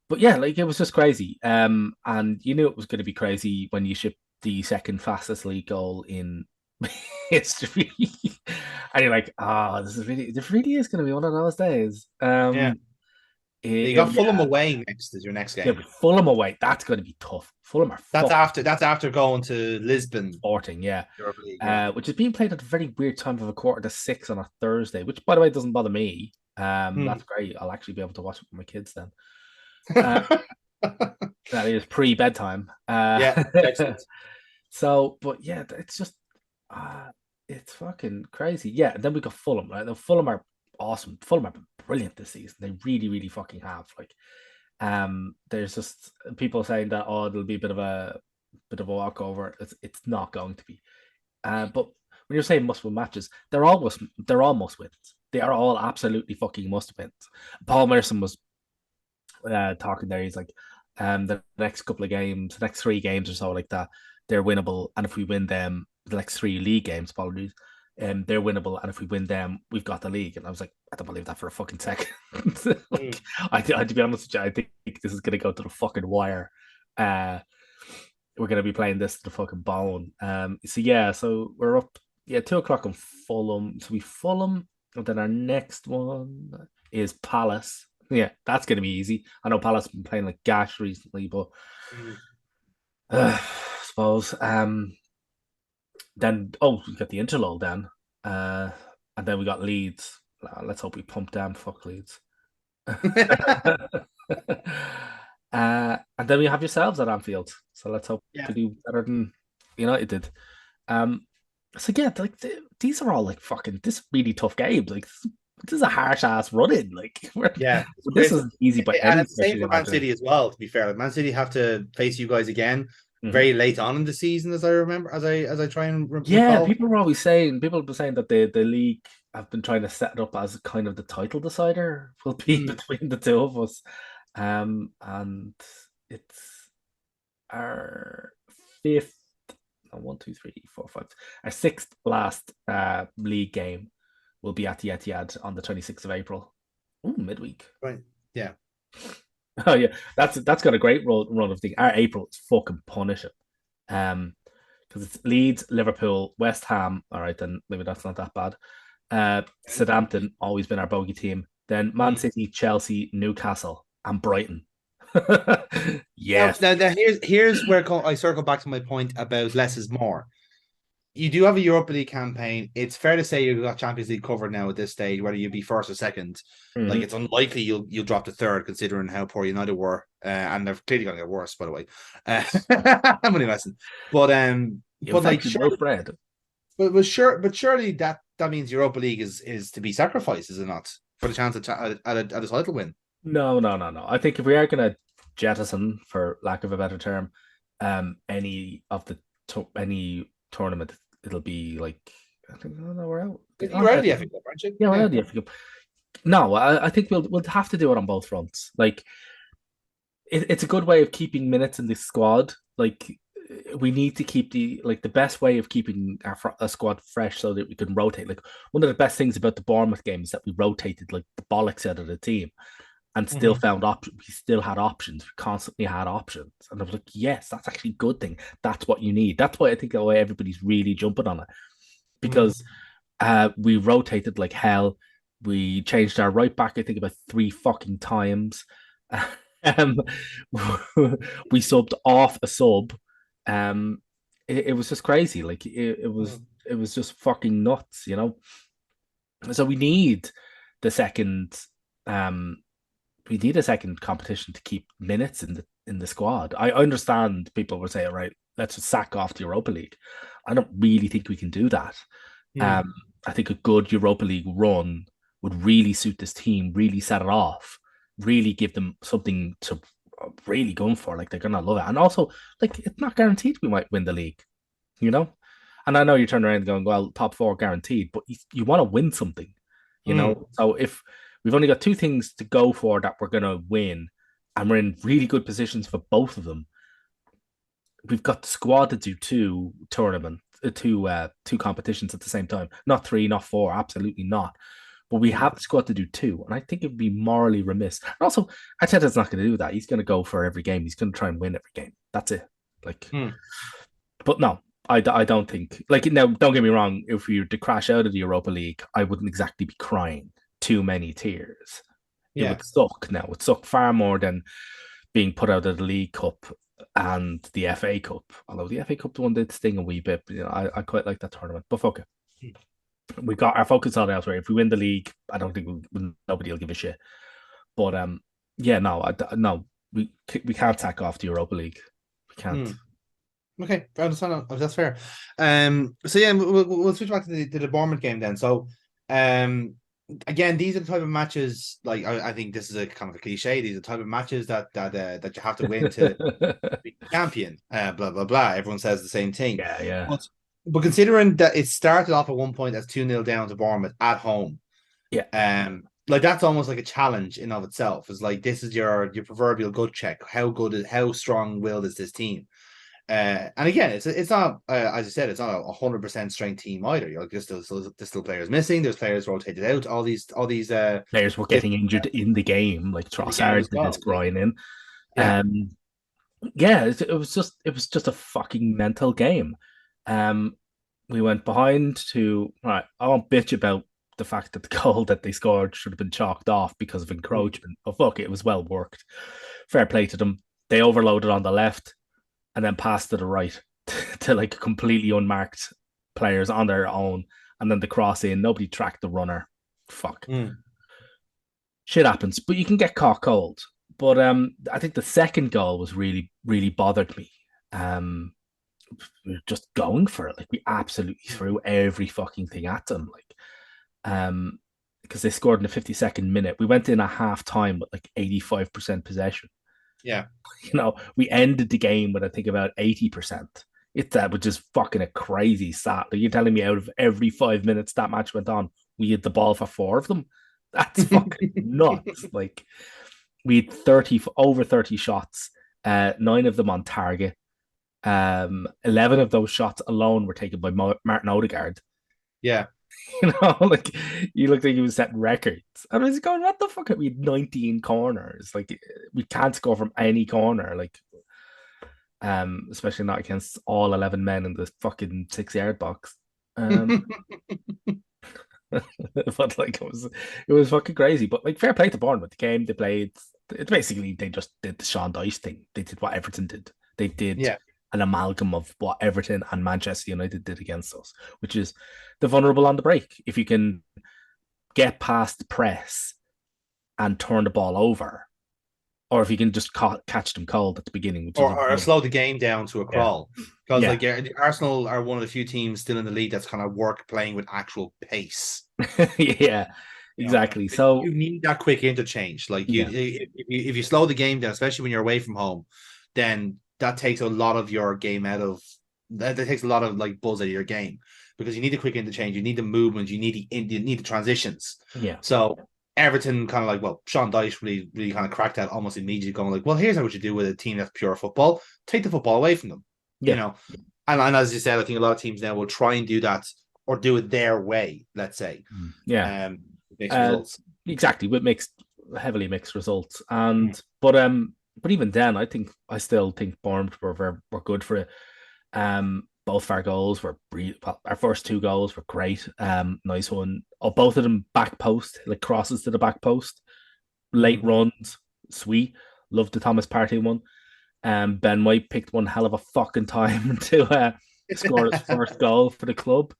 But yeah, like, it was just crazy. And you knew it was going to be crazy when you shipped the second fastest league goal in history, and you're like, this really is going to be one of those days. Yeah. You got Fulham away next is your next game. Yeah, Fulham away. That's going to be tough. Fulham are. That's after going to Lisbon. Sporting, yeah. Which is being played at a very weird time of 5:45 on a Thursday, which, by the way, doesn't bother me. That's great. I'll actually be able to watch it with my kids then. That is pre-bedtime. Yeah, excellent. So, but yeah, it's just, it's fucking crazy. Yeah, and then we got Fulham, right? Now, Fulham are awesome. Fulham have been brilliant this season. They really, really fucking have. Like, there's just people saying that there'll be a bit of a walkover. It's not going to be. But when you're saying must-win matches, they're all must-wins. They are all absolutely fucking must-wins. Paul Merson was talking there. He's like, the next couple of games, the next 3 games or so like that, they're winnable, and if we win them, the next 3 league games, apologies. They're winnable, and if we win them, we've got the league. And I was like, I don't believe that for a fucking second. To be honest with you, I think this is going to go to the fucking wire. We're going to be playing this to the fucking bone. So we're up, 2:00 on Fulham. So we Fulham, and then our next one is Palace. Yeah, that's going to be easy. I know Palace have been playing like gash recently, but I suppose. Then we got the interlull then, and then we got Leeds. Let's hope we pump down. Fuck Leeds. And then we have yourselves at Anfield. So let's hope to do better than United did. So yeah, like these are all like fucking this really tough games. Like this is a harsh ass run in. Like this is easy, but and it's the same for Man City as well. To be fair, like, Man City have to face you guys again. Very late on in the season, as I remember, as I try and recall. People have been saying that the league have been trying to set it up as kind of the title decider will be between the two of us. And it's our fifth, no, one, two, three, four, five, our sixth last league game will be at the Etihad on the 26th of April. Ooh, midweek. Right. Yeah. Oh yeah, that's got a great run of thing. Our April is fucking punishing. Um, because it's Leeds, Liverpool, West Ham. All right, then maybe that's not that bad. Southampton always been our bogey team. Then Man Mm. City, Chelsea, Newcastle, and Brighton. Now, Yes. now, here's where I circle back to my point about less is more. You do have a Europa League campaign. It's fair to say you've got Champions League covered now at this stage, whether you be first or second. Like Mhm. it's unlikely you'll drop to third, considering how poor United were, and they're clearly going to get worse. By the way, I'm only messing. You But like affected sure, loaf bread. but surely that means Europa League is to be sacrificed, is it not, for the chance at a title win? No, no, no, no. I think if we are going to jettison, for lack of a better term, any of the any tournament, it'll be like I think oh, no, we're out. Oh, You're out yeah, of the FA Cup, aren't you? yeah, we're Yeah. out. Yeah, no, I think we'll have to do it on both fronts. Like it's a good way of keeping minutes in the squad. Like we need to keep the best way of keeping our squad fresh so that we can rotate. Like one of the best things about the Bournemouth game is that we rotated like the bollocks out of the team and still Mhm. found options. We still had options. We constantly had options, and I was like, yes, that's actually a good thing. That's what you need. That's why I think that way everybody's really jumping on it Mhm. because we rotated like hell. We changed our right back, I think, about three fucking times. um, we subbed off a sub. It was just crazy. Like Mhm. it was just fucking nuts, you know. So the second um we need a second competition to keep minutes in the squad. I understand people were saying, right, let's just sack off the Europa League. I don't really think we can do that. Mhm. Um, I think a good Europa League run would really suit this team, really set it off, really give them something to really go for. Like they're gonna love it, and also like it's not guaranteed we might win the league, you know. And I know you turn around and going, well, top four guaranteed, but you want to win something, you Mhm. know. So if we've only got two things to go for that we're gonna win, and we're in really good positions for both of them, we've got the squad to do two competitions at the same time. Not three, not four, absolutely not. But we Mhm. have the squad to do two, and I think it'd be morally remiss. And also, Arteta's not going to do that. He's going to go for every game. He's going to try and win every game. That's it. Like, Mhm. but no, I don't think. Like, now, don't get me wrong. If we were to crash out of the Europa League, I wouldn't exactly be crying too many tears. It Yeah. would suck. Now, it would suck far more than being put out of the League Cup and the FA Cup. Although the FA Cup one did sting a wee bit, you know, I quite like that tournament. But fuck it, we got our focus on elsewhere. If we win the league, I don't think nobody will give a shit. But yeah, no, no, we can't tack off the Europa League. We can't. Mhm. Okay, I understand. That's fair. So yeah, we'll switch back to the Bournemouth game then. So, um, again, these are the type of matches. Like I think this is a kind of a cliche. These are the type of matches that you have to win to be champion. Blah blah blah. Everyone says the same thing. Yeah, yeah, But considering that it started off at one point as 2-0 down to Bournemouth at home, yeah. like that's almost like a challenge in of itself. It's like this is your proverbial gut check. How strong willed is this team? And again, it's not as I said, it's not 100% strength team either. Like there's still players missing. There's players rotated out. All these Players were getting different injured in the game, like in the game Trossard as did his well. groin in. Yeah, Yeah, it was just a fucking mental game. Um, we went behind to right. I won't bitch about the fact that the goal that they scored should have been chalked off because of mm, encroachment. Oh fuck, it was well worked. Fair play to them. They overloaded on the left and then passed to the right to like completely unmarked players on their own, and then the cross in. Nobody tracked the runner. Fuck, mm, shit happens, but you can get caught cold. But I think the second goal was really bothered me. Um, we were just going for it. Like we absolutely threw every fucking thing at them. Like because they scored in the 52nd minute. We went in at half time with like 85% possession. yeah. You know, we ended the game with I think about 80%. It's that which is fucking a crazy stat. Like you're telling me out of every 5 minutes that match went on, we had the ball for four of them. That's fucking nuts. Like we had 30 over 30 shots, nine of them on target. 11 of those shots alone were taken by Martin Odegaard. Yeah. Like you looked like he was setting records. And I was going, what the fuck? We had 19 corners. Like we can't score from any corner. Like, especially not against all 11 men in the fucking 6 yard box. But like it was fucking crazy. But like fair play to Bournemouth. The game they played, it's basically they just did the Sean Dyche thing. They did what Everton did. They did Yeah. an amalgam of what Everton and Manchester United did against us, which is the vulnerable on the break. If you can get past the press and turn the ball over, or if you can just catch them cold at the beginning, which is Or slow the game down to a yeah, crawl. Because yeah, like Arsenal are one of the few teams still in the league that's kind of playing with actual pace. yeah, You know, exactly. So you need that quick interchange. Like you, yeah, if you slow the game down, especially when you're away from home, then that takes a lot of your game out of that takes a lot of like buzz out of your game because you need the quick interchange, you need the movement, you need the transitions. yeah, So Everton kind of like, well, Sean Dyche really kind of cracked that almost immediately, going like, well, here's how what you do with a team that's pure football: take the football away from them, you yeah, know. And as you said, I think a lot of teams now will try and do that or do it their way. Let's say, yeah. um, mixed Uh, results. exactly, with heavily mixed results. Mm. But even then, I still think Bournemouth were good for it. Both of our goals were well, our first two goals were great. Nice one. Oh, both of them back post, like crosses to the back post, late Mm. runs, sweet. Loved the Thomas Partey one. Ben White picked one hell of a fucking time to score his first goal for the club.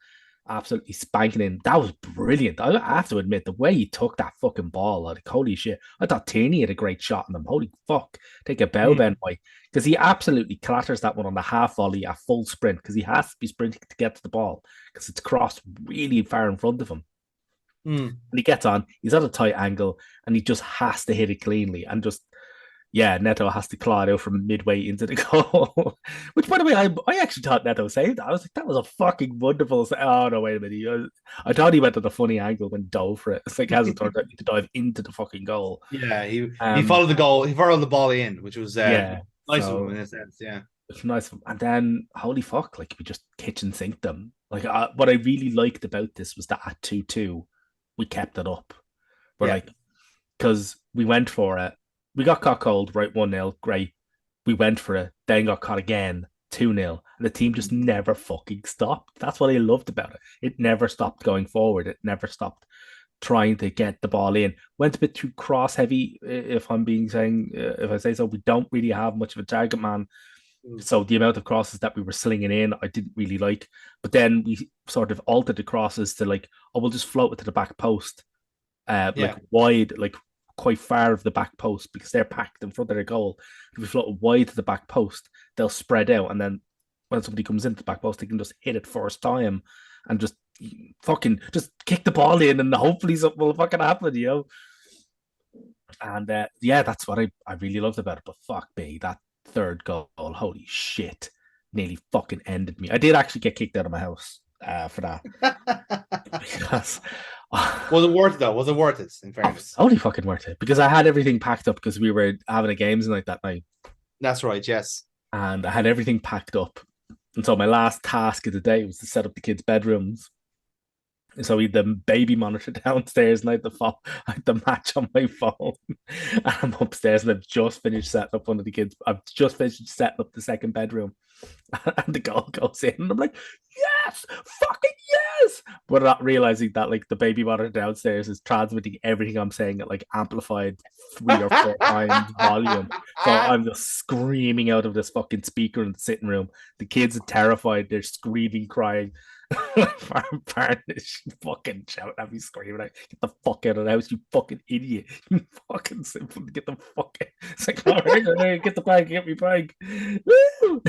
Absolutely spanking in. That was brilliant. I have to admit, the way he took that fucking ball, like holy shit. I thought Tierney had a great shot on him. Holy fuck. Take a bow, Mm. Ben White. Because he absolutely clatters that one on the half volley at full sprint because he has to be sprinting to get to the ball because it's crossed really far in front of him. Mm. And he gets on, he's at a tight angle, and he just has to hit it cleanly and just Neto has to claw it out from midway into the goal. Which, by the way, I actually thought Neto saved that. I was like, that was a fucking wonderful. Oh no, wait a minute. I thought he went at the funny angle when dove for it. It's like as it turned out to dive into the fucking goal. Yeah, he Um, followed the goal. He followed the ball in, which was yeah. nice of him in So a sense. Yeah, it's nice. And then, holy fuck, like we just kitchen sink them. Like what I really liked about this was that at 2-2, we kept it up. We're yeah, like, because we went for it. We got caught cold, right? 1-0, great. We went for it, then got caught again, 2-0. And the team just never fucking stopped. That's what I loved about it. It never stopped going forward. It never stopped trying to get the ball in. Went a bit too cross heavy, if if I say so. We don't really have much of a target man. Mm. So the amount of crosses that we were slinging in, I didn't really like. But then we sort of altered the crosses to like, oh, we'll just float it to the back post like Yeah, wide, like quite far of the back post because they're packed in front of their goal. If we float wide to the back post, they'll spread out, and then when somebody comes into the back post, they can just hit it first time and just fucking just kick the ball in, and hopefully something will fucking happen. And that's what I really loved about it. But fuck me, that third goal, holy shit, nearly fucking ended me. I did actually get kicked out of my house for that because was it worth it though? Was it worth it? In oh, it's fairness, totally fucking worth it because I had everything packed up because we were having a games night that night, that's right. Yes. and I had everything packed up. And so my last task of the day was to set up the kids' bedrooms. And so we had the baby monitor downstairs, and I had the match on my phone. And I'm upstairs, and I've just finished setting up one of the kids. I've just finished setting up the second bedroom, and the goal goes in, and I'm like, yes, fucking yes. But not realizing that like the baby monitor downstairs is transmitting everything I'm saying at like amplified 3 or 4 times volume. So I'm just screaming out of this fucking speaker in the sitting room. The kids are terrified, they're screaming, crying. Farm is fucking shouting at me, screaming, like, get the fuck out of the house, you fucking idiot. You fucking simple, get the fuck out. It's like, all right, get the bag, get me bag. Woo!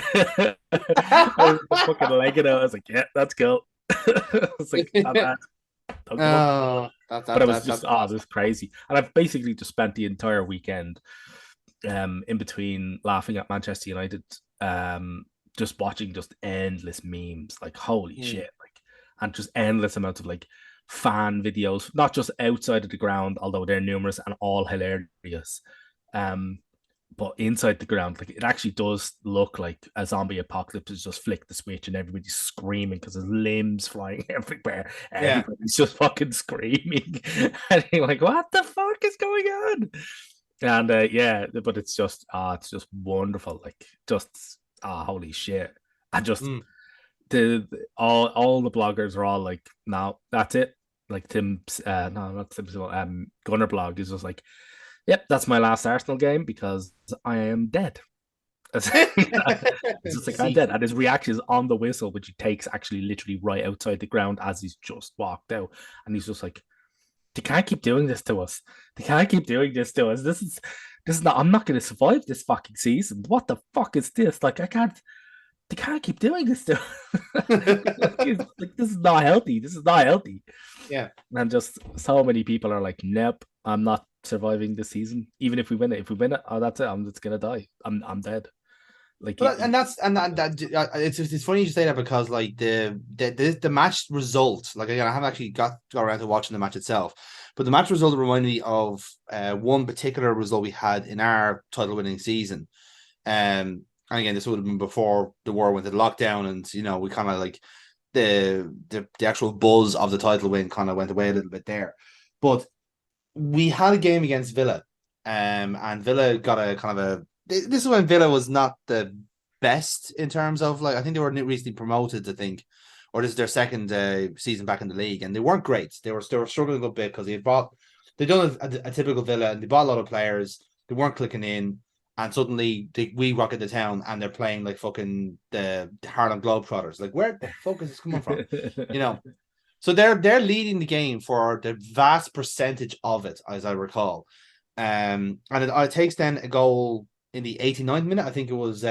I was fucking legging out. I was like, yeah, that's cool. It's like, don't give up. Oh, But it was just, it was crazy. And I've basically just spent the entire weekend in between laughing at Manchester United, just watching just endless memes, like holy shit, like, and just endless amounts of like fan videos, not just outside of the ground, although they're numerous and all hilarious, But inside the ground, like it actually does look like a zombie apocalypse has just flicked the switch and everybody's screaming because there's limbs flying everywhere. Yeah. Everybody's just fucking screaming, and you're like, "What the fuck is going on?" And yeah, but it's just wonderful. Like just holy shit! I just Mm. all the bloggers are all like, "No, that's it." Like Tim's, no, not Tim's, Gunner blog is just like, "Yep, that's my last Arsenal game because I am dead." It's just like I'm See. dead, and his reaction is on the whistle, which he takes actually literally right outside the ground as he's just walked out, and he's just like, "They can't keep doing this to us. They can't keep doing this to us. This is not. I'm not going to survive this fucking season. What the fuck is this? Like I can't. They can't keep doing this to." Like this is not healthy. This is not healthy. Yeah. And just so many people are like, "Nope, I'm not surviving this season. Even if we win it, oh, that's it. I'm just gonna die. I'm dead." Like But and that's and it's funny you say that because like the match result, like again I haven't actually got around to watching the match itself, but the match result reminded me of one particular result we had in our title winning season. And again, this would have been before the war went into lockdown, and we kind of like the actual buzz of the title win kind of went away a little bit there. But we had a game against Villa, and Villa got a kind of a. This is when Villa was not the best in terms of like I think they were recently promoted, I think, or this is their second season back in the league, and they weren't great. They were struggling a bit because they'd done a typical Villa, and they bought a lot of players. They weren't clicking in, and suddenly we rock into town, and they're playing like fucking the Harlem Globetrotters. Like where the fuck is this coming from? You know, so they're leading the game for the vast percentage of it, as I recall. And it takes then a goal in the 89th minute. I think it was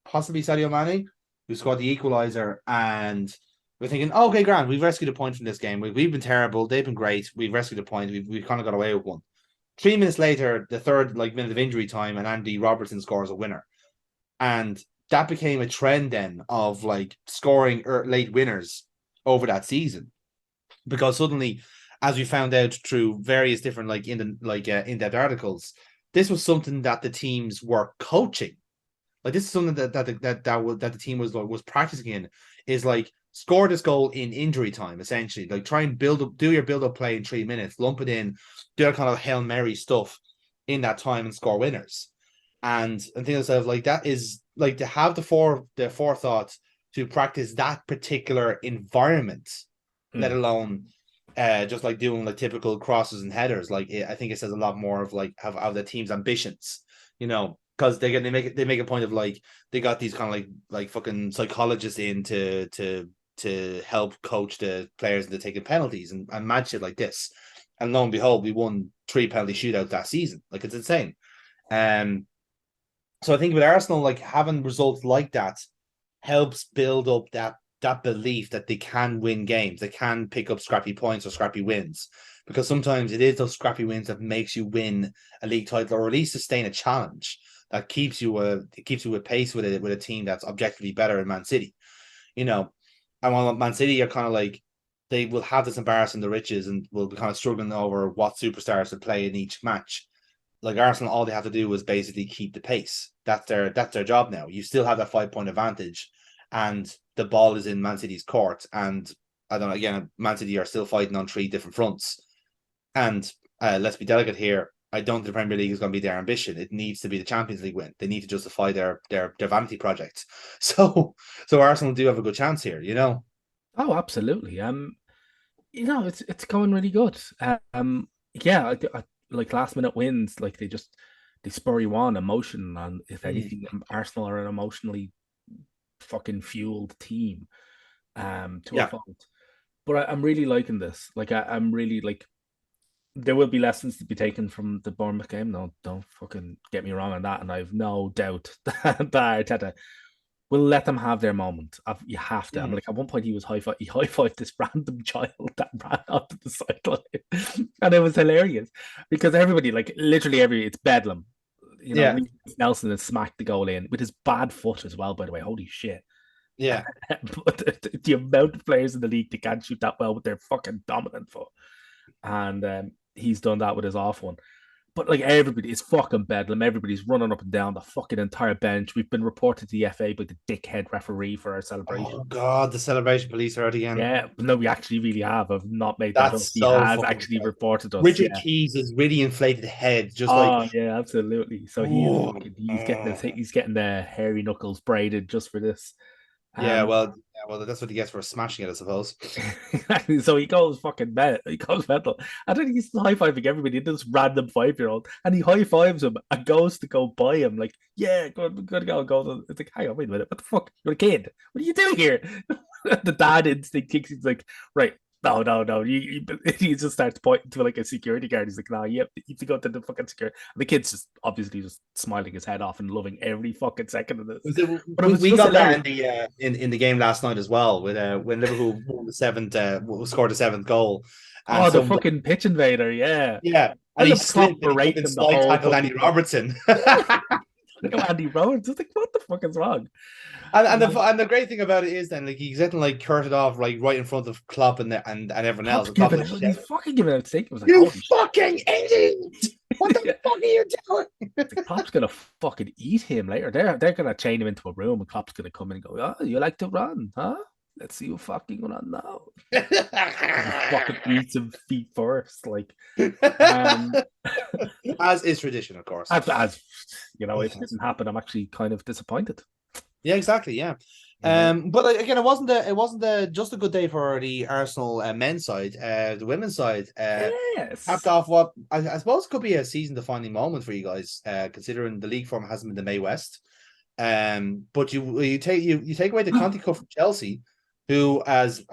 possibly Sadio Mane who scored the equalizer, and we're thinking, oh, okay, Grant, we've rescued a point from this game. We've been terrible, they've been great. We've rescued a point. We've kind of got away with one. 3 minutes later, the third minute of injury time, and Andy Robertson scores a winner, and that became a trend then of like scoring late winners over that season because suddenly, as we found out through various different in-depth articles, this was something that the teams were coaching. Like this is something that the team was practicing in, is like score this goal in injury time, essentially. Like try and do your build up play in 3 minutes, lump it in, do that kind of Hail Mary stuff in that time and score winners. And things like that is like to have the forethought to practice that particular environment, let alone just like doing like typical crosses and headers. I think it says a lot more of like of the team's ambitions, because they make a point of like they got these kind of like fucking psychologists in to help coach the players into taking penalties and match it like this. And lo and behold, we won 3 penalty shootouts that season. Like it's insane. So I think with Arsenal, like having results like that helps build up that belief that they can win games, they can pick up scrappy points or scrappy wins, because sometimes it is those scrappy wins that makes you win a league title or at least sustain a challenge that keeps you at pace with a team that's objectively better in Man City, you know. And while Man City are kind of like they will have this embarrassing the riches and will be kind of struggling over what superstars to play in each match. Like Arsenal, all they have to do is basically keep the pace. That's their job now. You still have that 5 point advantage, and the ball is in Man City's court. And I don't know. Again, Man City are still fighting on 3 different fronts. And let's be delicate here. I don't think the Premier League is going to be their ambition. It needs to be the Champions League win. They need to justify their vanity project. So Arsenal do have a good chance here. Oh, absolutely. It's going really good. Yeah, like last minute wins, like they spur you on emotion, and if Mm. anything, Arsenal are an emotionally fucking fueled team, to a Yeah. fault. But I'm really liking this. Like I'm really like there will be lessons to be taken from the Bournemouth game. No, don't fucking get me wrong on that. And I have no doubt that Arteta will let them have their moment. You have to. I'm Mm. like, at one point he high fived this random child that ran onto the sideline, and it was hilarious because everybody, like literally it's bedlam. Yeah. Nelson has smacked the goal in with his bad foot as well. By the way, holy shit! Yeah. But the amount of players in the league that can't shoot that well with their fucking dominant foot, and he's done that with his off one. But like everybody is fucking bedlam. Everybody's running up and down the fucking entire bench. We've been reported to the FA by the dickhead referee for our celebration. Oh God, the celebration police are out again. Yeah, no, we actually really have. I've not made that up. That's He so has fucking actually sad. reported us. Richard Yeah. Keys is really inflated head, just like Oh yeah, absolutely. So he's oh, fucking he's getting the hairy knuckles braided just for this. yeah, Um well, that's what he gets for smashing it, I suppose. so he goes fucking mad. He goes mental. And then he's high fiving everybody, this random 5-year-old, and he high fives him and goes to go buy him. Like, yeah, good go. Goes. It's like, hang on, wait a minute. What the fuck? You're a kid. What are you doing here? The dad instinct kicks. He's like, right. No. He just starts pointing to like a security guard. He's like, no, you have to go to the fucking security. And the kid's just obviously just smiling his head off and loving every fucking second of this. But it was We just got that hilarious. in the in the game last night as well, with when Liverpool won the seventh scored the seventh goal, and Oh, the some fucking pitch invader, yeah. yeah, and And he the Klopp slipped and he berating fucking him the slide whole tackled Andy fucking time. Robertson. Andy Rowan. Just like, what the fuck is wrong? And the great thing about it is then like he's getting like curted off like right in front of Klopp and everyone else. Klopp's And Klopp's giving like, out. shit, He's fucking giving out steak. It was like, you holy shit. fucking idiot! What the Yeah. fuck are you doing? Like, Klopp's gonna fucking eat him later. They're gonna chain him into a room, and Klopp's gonna come in and go, "Oh, you like to run, huh? Let's see you fucking run now." He fucking eats him feet first, like um, As is tradition, of course. as you know, if it didn't happen, I'm actually kind of disappointed. Yeah, exactly. Yeah. You know, But again, it wasn't just a good day for the Arsenal men's side. The women's side capped yes. off what I suppose could be a season-defining moment for you guys, considering the league form hasn't been the May West. But you take away the Conti Cup from Chelsea, who, as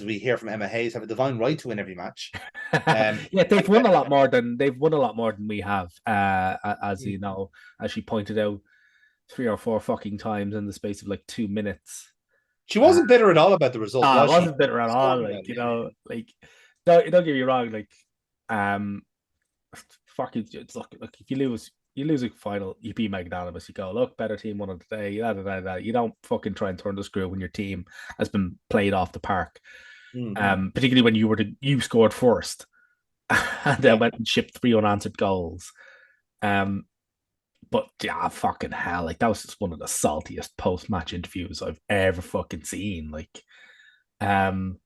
we hear from Emma Hayes, have a divine right to win every match. Yeah, they've won a lot more than we have. As you know, as she pointed out 3 or 4 fucking times in the space of like 2 minutes. She wasn't bitter at all about the result, I was she? wasn't bitter at all. Spoken about Like, it. like don't get me wrong. Like, um, fuck it. It's look, if you lose a final, you be magnanimous. You go, look, better team won it today. You don't fucking try and turn the screw when your team has been played off the park. Particularly when you scored first and then went and shipped 3 unanswered goals. But yeah, fucking hell, like that was just one of the saltiest post-match interviews I've ever fucking seen. Like, um,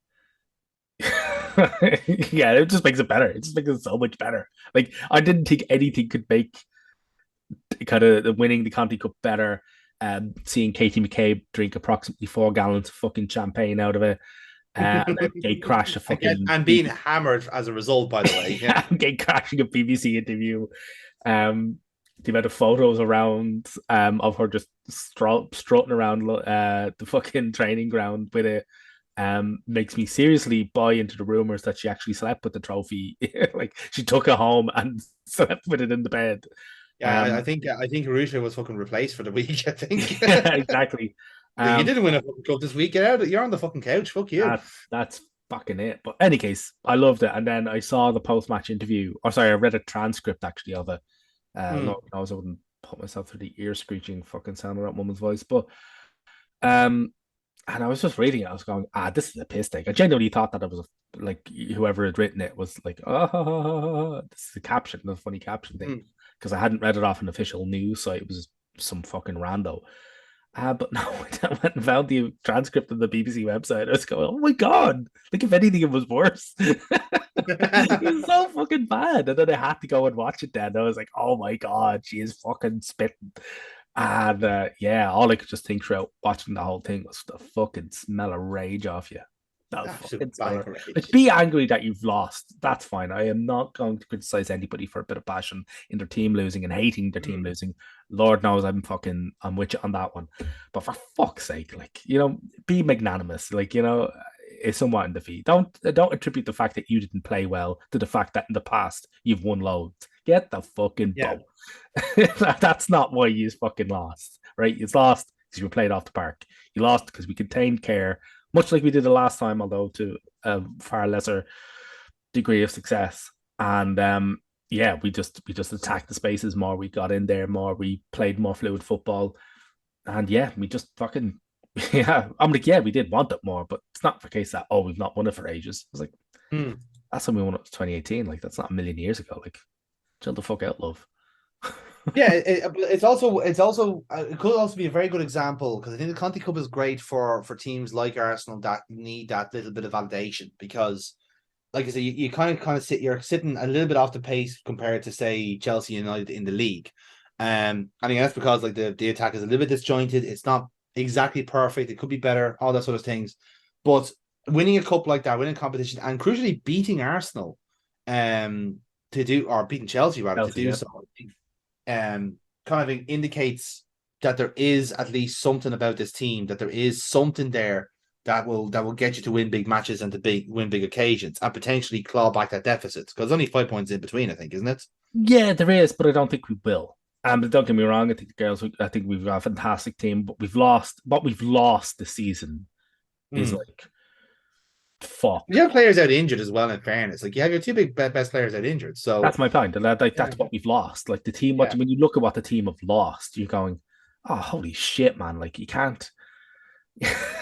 yeah, it just makes it better. It just makes it so much better. Like, I didn't think anything could make kind of winning the Conti Cup better. Seeing Katie McCabe drink approximately 4 gallons of fucking champagne out of it, and then gate crash a fucking And being hammered as a result, by the way. Yeah. gate crashing a BBC interview. The amount of photos around of her just strutting around the fucking training ground with it makes me seriously buy into the rumors that she actually slept with the trophy. Like she took it home and slept with it in the bed. Yeah, I think Arusha was fucking replaced for the week. I think. Yeah, exactly. You didn't win a fucking cup this week. Get out! You're on the fucking couch. Fuck you. That's fucking it. But any case, I loved it. And then I saw the post match interview. Or sorry, I read a transcript actually of it. Lord knows I wouldn't put myself through the ear screeching fucking sound of that woman's voice. But and I was just reading it. I was going, this is a piss take. I genuinely thought that it was like whoever had written it was like, this is a caption, a funny caption thing. Because I hadn't read it off an official news site. It was some fucking rando. But no, I went and found the transcript of the BBC website. I was going, oh my God. Like, if anything, it was worse. It was so fucking bad. And then I had to go and watch it then. And I was like, oh my God, she is fucking spitting. And yeah, all I could just think throughout watching the whole thing was the fucking smell of rage off you. Like, be angry that you've lost. That's fine. I am not going to criticize anybody for a bit of passion in their team losing and hating their team losing. Lord knows I'm with you on that one. But for fuck's sake, like, be magnanimous. Like, it's somewhat in defeat. Don't attribute the fact that you didn't play well to the fact that in the past you've won loads. Get the fucking boat. That's not why you fucking lost, right? You lost because you were played off the park. You lost because we contained care, much like we did the last time, although to a far lesser degree of success. And yeah, we just attacked the spaces more. We got in there more. We played more fluid football, and yeah, we just fucking yeah. I'm like, yeah, we did want it more, but it's not the case that we've not won it for ages. It's like that's when we won it 2018. Like that's not a million years ago. Like Chill the fuck out, love. Yeah, it could also be a very good example because I think the Conti Cup is great for teams like Arsenal that need that little bit of validation because, like I said, you kind of you're sitting a little bit off the pace compared to say Chelsea United in the league. I think that's because like the attack is a little bit disjointed. It's not exactly perfect. It could be better. All that sort of things. But winning a cup like that, winning competition, and crucially beating Arsenal, to do or beating Chelsea rather to Chelsea, do yeah. so, kind of indicates that there is at least something about this team, that there is something there that will get you to win big matches and to win big occasions and potentially claw back that deficit. Because only 5 points in between, I think, isn't it? Yeah, there is, but I don't think we will. But don't get me wrong, I think the girls, I think we've got a fantastic team, but we've lost. What we've lost this season is Mm. like fuck. You have players out injured as well. In fairness, like you have your two big best players out injured. So That's my point. And like yeah, that's what we've lost. Like the team, yeah, when you look at what the team have lost, you're going, oh holy shit, man! Like you can't,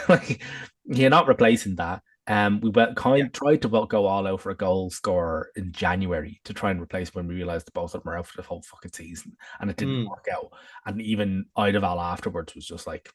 like you're not replacing that. We went yeah. tried to go all out for a goal scorer in January to try and replace when we realized that both of them were out for the whole fucking season, and it didn't Mm. work out. And even Eidevall afterwards was just like,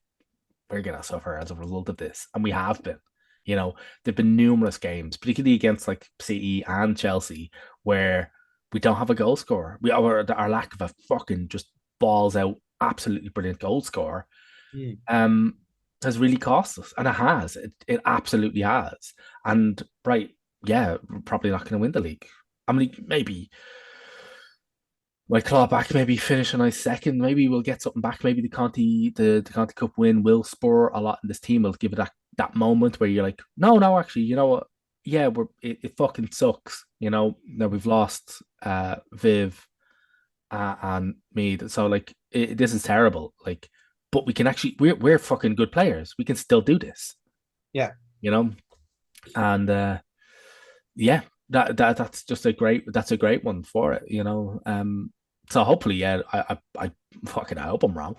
we're gonna suffer as a result of this, and we have been. You know, there've been numerous games, particularly against like CE and Chelsea, where we don't have a goal scorer. Our lack of a fucking just balls out, absolutely brilliant goal scorer, Mm. um, has really cost us, and it has. It absolutely has. And right, yeah, we're probably not going to win the league. I mean, maybe like claw back, maybe finish a nice second. Maybe we'll get something back. Maybe the Conti Cup win will spur a lot in this team. Will give it that moment where you're like, no, actually, you know what? Yeah, it fucking sucks. You know, now we've lost Viv and Mead. So like, this is terrible. Like, but we can actually we're fucking good players. We can still do this. Yeah. You know, and yeah, that's just a great one for it. You know, so hopefully, yeah, I fucking I hope I'm wrong.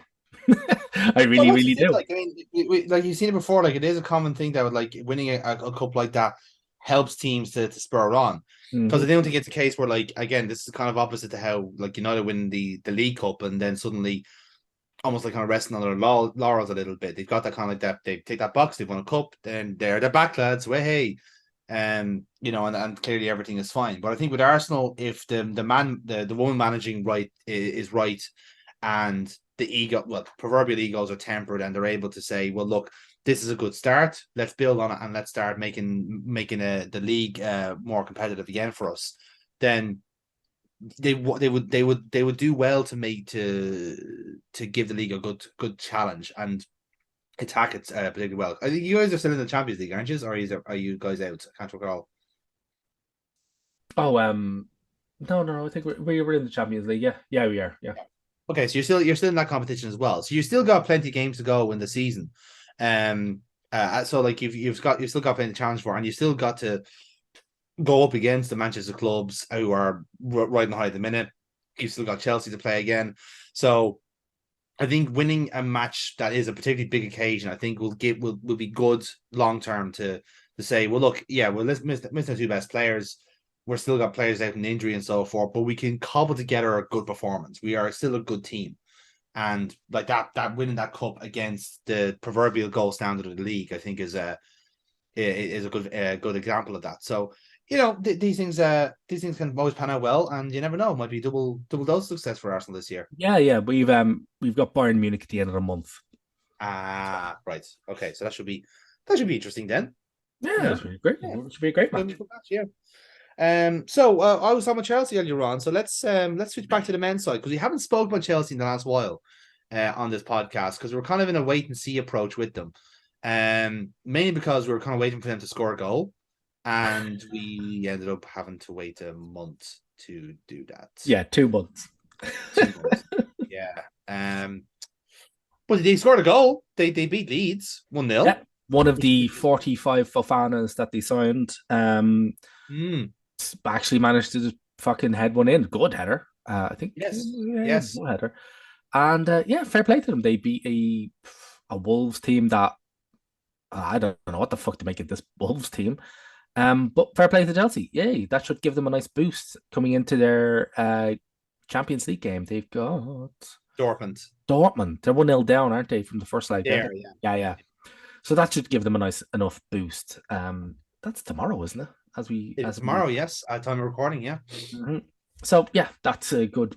I Well, really, that's really the thing. do. Like, I mean, like you've seen it before. Like, it is a common thing that would like winning a cup like that helps teams to spur on. Because Mm-hmm. I don't think it's a case where, like, again, this is kind of opposite to how like United win the League Cup and then suddenly almost like kind of resting on their laurels a little bit. They've got that kind of like that. They take that box. They've won a cup. Then they're back, lads. Way hey, and clearly everything is fine. But I think with Arsenal, if the woman managing right is right, and the ego, well, proverbial egos are tempered, and they're able to say, well, look, this is a good start. Let's build on it, and let's start making the league more competitive again for us. Then they would do well to give the league a good challenge and attack it particularly well. I think you guys are still in the Champions League, aren't you? Or are you guys out? I can't recall. Oh, no. I think we were in the Champions League. Yeah, we are. Yeah, Okay, so you're still in that competition as well. So you still got plenty of games to go in the season. So like you've still got plenty to challenge for, and you still got to go up against the Manchester clubs who are riding high at the minute. You've still got Chelsea to play again. So I think winning a match that is a particularly big occasion, I think will be good long term to say, well, look, yeah, well, let's miss the two best players. We're still got players out in injury and so forth, but we can cobble together a good performance. We are still a good team, and like that winning that cup against the proverbial gold standard of the league, I think is a good example of that. So these things can always pan out well, and you never know. It might be double dose success for Arsenal this year. yeah. We've got Bayern Munich at the end of the month. Ah, right. Okay, so that should be interesting then. Yeah, Yeah, it should be great. yeah. It should be a great match. Good match, yeah. So I was on with Chelsea earlier on, so let's switch back to the men's side because we haven't spoken about Chelsea in the last while on this podcast because we're kind of in a wait and see approach with them. Mainly because we were kind of waiting for them to score a goal, and we ended up having to wait a month to do that. Yeah, 2 months. 2 months. Yeah. But they scored a goal. They beat Leeds 1-0. Yeah, one of the 45 Fofanas that they signed Mm, actually managed to just fucking head one in. Good header. I think. yes. Yeah, Yes. good header. And yeah, fair play to them. They beat a Wolves team that I don't know what the fuck to make of this Wolves team. But fair play to Chelsea. Yay, that should give them a nice boost coming into their Champions League game. They've got Dortmund. Dortmund. They're 1-0 down, aren't they, from the first leg? There, yeah. Yeah, yeah. So that should give them a nice enough boost. That's tomorrow, isn't it? It's tomorrow, yes, at time of recording, yeah. Mhm. So yeah, that's a good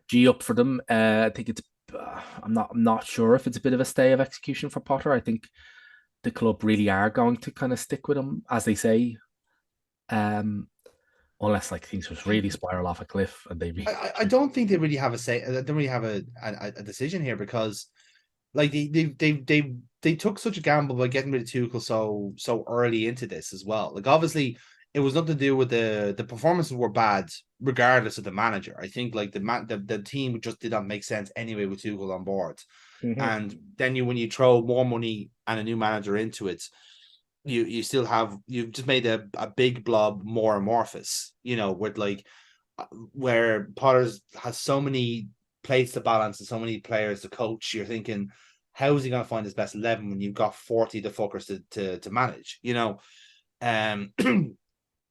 G up for them. I think it's. I'm not sure if it's a bit of a stay of execution for Potter. I think the club really are going to kind of stick with him, as they say. Unless like things just really spiral off a cliff and they really... I don't think they really have a say. They don't really have a decision here because, like, they took such a gamble by getting rid of Tuchel so early into this as well. Like, obviously, it was nothing to do with the performances were bad regardless of the manager. I think like the team just did not make sense anyway with Tuchel on board. And then when you throw more money and a new manager into it, you still have you've just made a big blob more amorphous, with like where Potter's has so many plates to balance and so many players to coach. You're thinking, how is he going to find his best 11 when you've got 40 the fuckers to manage?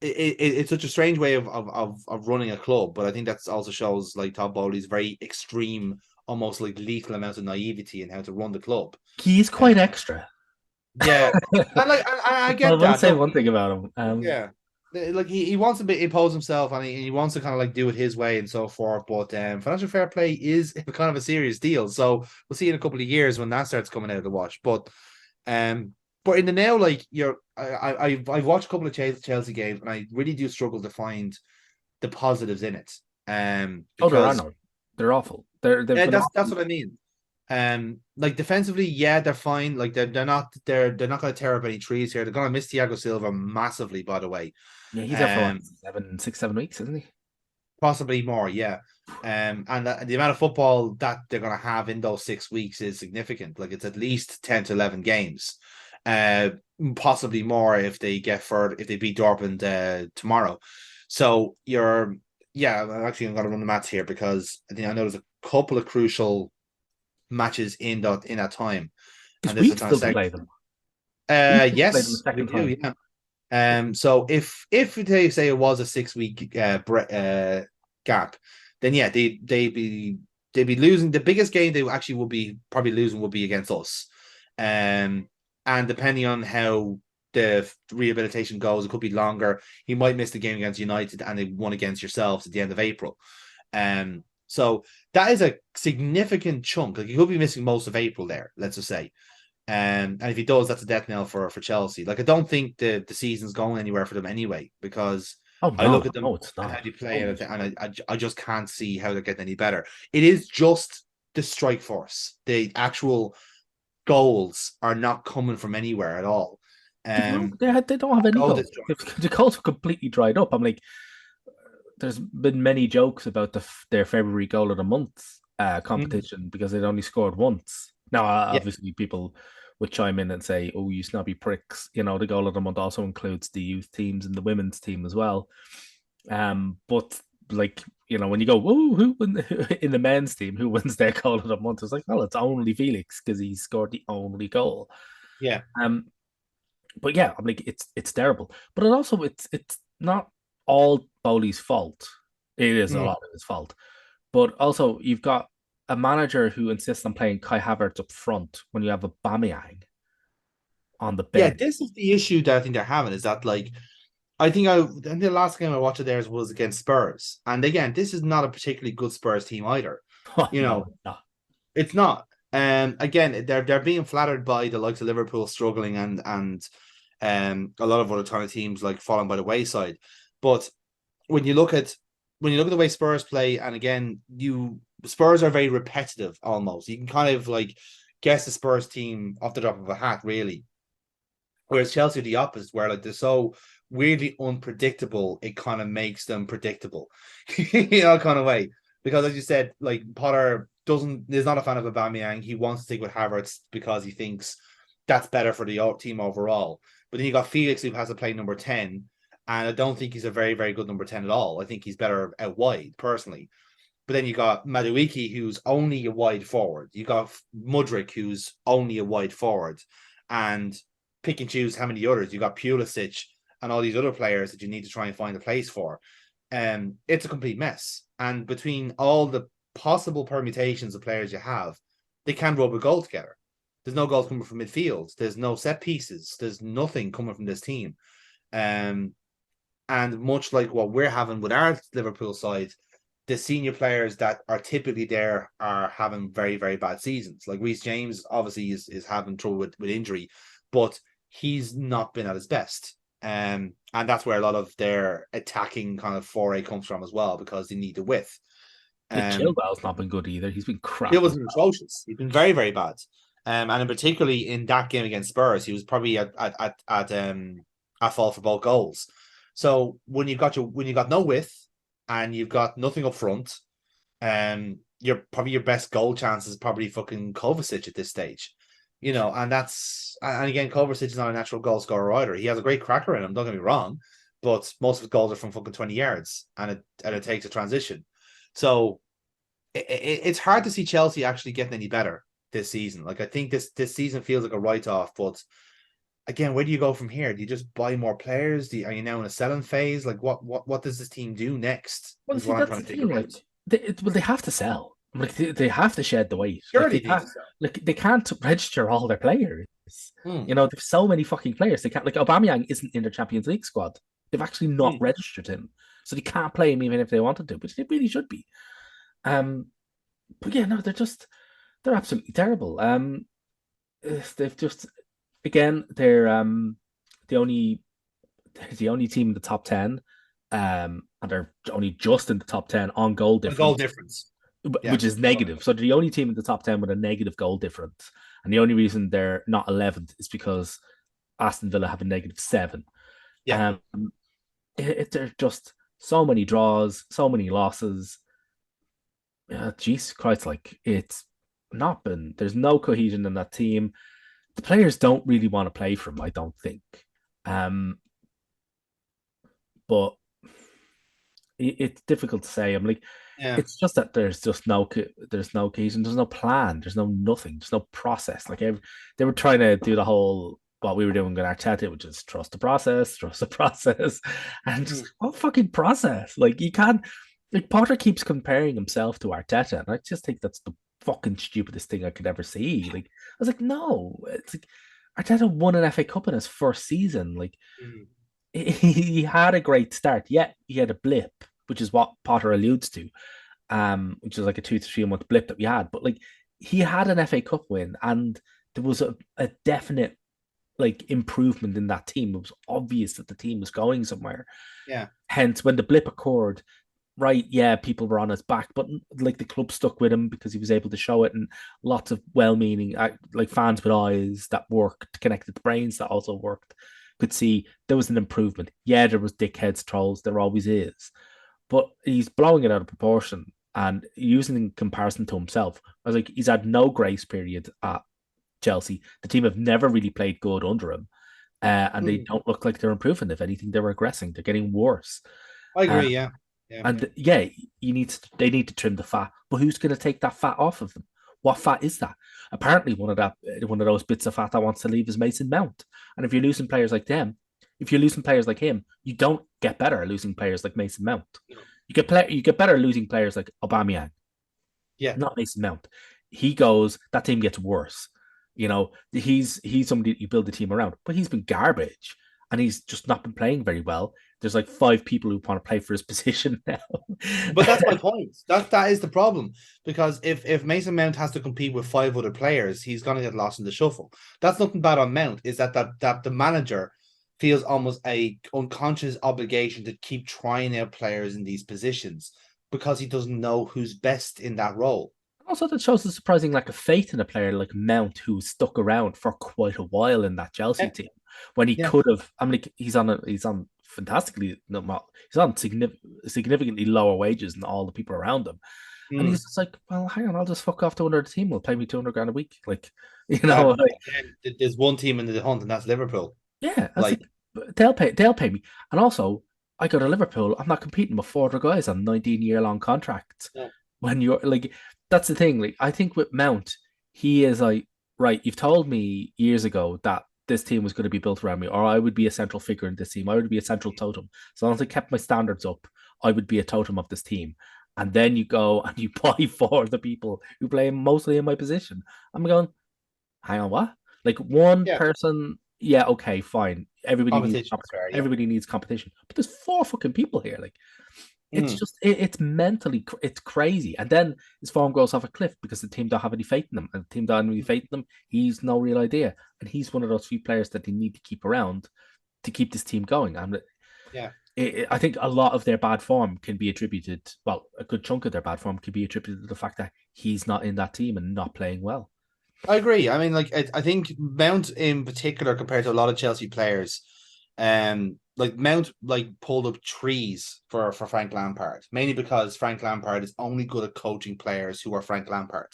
It's such a strange way of running a club, but I think that also shows like Todd Bowley's very extreme, almost like lethal amounts of naivety in how to run the club. He's quite extra. Yeah, I get I will that. say one thing about him. Yeah, like he wants to impose himself and he wants to kind of like do it his way and so forth. But financial fair play is kind of a serious deal. So we'll see in a couple of years when that starts coming out of the wash. But in the now, like I've watched a couple of Chelsea games and I really do struggle to find the positives in it. There are none. They're awful. That's what I mean. Like defensively, yeah, they're fine. Like they're not going to tear up any trees here. They're going to miss Thiago Silva massively, by the way. Yeah, he's there for 6-7 weeks, isn't he? Possibly more, yeah. And the amount of football that they're going to have in those 6 weeks is significant. Like it's at least 10 to 11 games, possibly more if they get further if they beat Dortmund tomorrow. So I'm actually going to run the maths here because I know there's a couple of crucial matches in that time, and this is still play them. Yes, we do. Yeah. So if they say it was a 6 week gap, then yeah, they'd be losing. The biggest game they actually would be probably losing would be against us. And depending on how the rehabilitation goes, it could be longer. He might miss the game against United and they won against yourselves at the end of April. So that is a significant chunk. Like he could be missing most of April there, let's just say. And if he does, that's a death knell for Chelsea. Like I don't think the season's going anywhere for them anyway, because I look at them and how they play and I just can't see how they're getting any better. It is just the strike force. The actual goals are not coming from anywhere at all. They don't have any goals. The goals are completely dried up. I'm like, there's been many jokes about their February goal of the month competition because they'd only scored once. Now, obviously, people would chime in and say, "Oh, you snobby pricks!" The goal of the month also includes the youth teams and the women's team as well. But like when you go, "Oh, who in the men's team who wins their goal of the month?" It's like, well, it's only Felix because he scored the only goal. Yeah. But yeah, I'm like, it's terrible. But it's not all Bowley's fault. It is a lot of his fault. But also, you've got a manager who insists on playing Kai Havertz up front when you have a Aubameyang on the bench. Yeah, this is the issue that I think they're having is that, like, I think the last game I watched of theirs was against Spurs. And again, this is not a particularly good Spurs team either. No. It's not. Again, they're being flattered by the likes of Liverpool struggling and a lot of other tiny teams like falling by the wayside. But when you look at the way Spurs play, and again, Spurs are very repetitive almost. You can kind of like guess the Spurs team off the top of a hat, really. Whereas Chelsea are the opposite, where like they're so weirdly unpredictable, it kind of makes them predictable, kind of way. Because as you said, like Potter is not a fan of Aubameyang. He wants to stick with Havertz because he thinks that's better for the team overall. But then you got Felix who has to play number 10. And I don't think he's a very, very good number 10 at all. I think he's better out wide, personally. But then you got Madueke, who's only a wide forward. You got Mudryk, who's only a wide forward. And pick and choose how many others. You got Pulisic and all these other players that you need to try and find a place for. it's a complete mess. And between all the possible permutations of players you have, they can't rub a goal together. There's no goals coming from midfield. There's no set pieces. There's nothing coming from this team. And much like what we're having with our Liverpool side, the senior players that are typically there are having very, very bad seasons. Like Reece James obviously is having trouble with injury, but he's not been at his best. And that's where a lot of their attacking kind of foray comes from as well, because they need the width. Chilwell's not been good either. He's been It crap. was atrocious. He's been very, very bad. And in particularly in that game against Spurs, he was probably at fault for both goals. So when you got no width and you've got nothing up front, you're probably your best goal chance is probably fucking Kovacic at this stage. And again, Kovacic is not a natural goal scorer either. He has a great cracker in him, don't get me wrong, but most of his goals are from fucking 20 yards and it takes a transition. So it's hard to see Chelsea actually getting any better this season. Like I think this season feels like a write-off, but again, where do you go from here? Do you just buy more players? Are you now in a selling phase? Like what does this team do next? Well, Is see, what I'm that's trying the to thing. figure out. Like, they have to sell. Like they have to shed the weight. Sure, Like they need to sell. like they can't register all their players. Hmm. There's so many fucking players. They can't. Like Aubameyang isn't in their Champions League squad. They've actually not registered him, so they can't play him even if they wanted to, which they really should be. But yeah, no, they're absolutely terrible. They've just again the only the only team in the top 10, and they're only just in the top 10 on goal A goal difference, difference. Yeah. which is negative. So they're the only team in the top 10 with a negative goal difference, and the only reason they're not 11th is because Aston Villa have a -7. Yeah. They're just so many draws, so many losses. Jesus Christ, like it's not been. There's no cohesion in that team. The players don't really want to play for him, I don't think. But it's difficult to say. I'm like, it's just that there's no cohesion, there's no plan, there's no nothing, there's no process. Like they were trying to do the whole what we were doing with Arteta, which is trust the process, and just what fucking process? Like you can't. Like Potter keeps comparing himself to Arteta, and I just think that's the fucking stupidest thing I could ever see. Like I was like, no, it's like Arteta won an FA Cup in his first season. Like he had a great start. Yeah, he had a blip, which is what Potter alludes to, which is like a 2 to 3 month blip that we had. But like he had an FA Cup win, and there was a definite like improvement in that team. It was obvious that the team was going somewhere. Yeah. Hence, when the blip occurred, right, yeah, people were on his back, but like the club stuck with him because he was able to show it, and lots of well-meaning, like fans with eyes that worked, connected to brains that also worked, could see there was an improvement. Yeah, there was dickheads, trolls, there always is, but he's blowing it out of proportion and using in comparison to himself. I was like, he's had no grace period at Chelsea. The team have never really played good under him, and they don't look like they're improving. If anything, they're regressing. They're getting worse. I agree. Yeah. And yeah, they need to trim the fat, but who's going to take that fat off of them? What fat is that? Apparently, one of those bits of fat that wants to leave is Mason Mount. And if you're losing players like them, if you're losing players like him, you don't get better losing players like Mason Mount. You get better losing players like Aubameyang. Yeah, not Mason Mount. He goes, that team gets worse. He's somebody that you build the team around, but he's been garbage, and he's just not been playing very well. There's like 5 people who want to play for his position now. But that's my point. That is the problem, because if Mason Mount has to compete with 5 other players, he's going to get lost in the shuffle. That's nothing bad on Mount. Is that the manager feels almost a unconscious obligation to keep trying out players in these positions because he doesn't know who's best in that role. Also, that shows a surprising lack of faith in a player like Mount, who stuck around for quite a while in that Chelsea team when he could have. I mean, he's on fantastically, he's on significantly lower wages than all the people around him, and he's just like, well, hang on, I'll just fuck off to another team. Will pay me $200 a week, There's one team in the hunt, and that's Liverpool. Yeah, like they'll pay me, and also I go to Liverpool. I'm not competing with 4 other guys on 19-year-long contracts. Yeah. When you're like, that's the thing. Like, I think with Mount, he is like, right, you've told me years ago that this team was going to be built around me, or I would be a central figure in this team. I would be a central totem. So long as I kept my standards up, I would be a totem of this team. And then you go and you buy for the people who play mostly in my position. I'm going, hang on, what? Like one Yeah, person, yeah, okay, fine. competition is fair. Yeah. Everybody needs competition, but there's four fucking people here. Like it's Mm. just it's mentally it's crazy. And then his form goes off a cliff because the team don't have any faith in him, and the team don't have any faith in him. He's no real idea, and he's one of those few players that they need to keep around to keep this team going. And Yeah. I think a lot of their bad form can be attributed. Well, a good chunk of their bad form can be attributed to the fact that he's not in that team and not playing well. I agree. I mean, like I think Mount in particular, compared to a lot of Chelsea players, like Mount like pulled up trees for Frank Lampard, mainly because Frank Lampard is only good at coaching players who are Frank Lampard,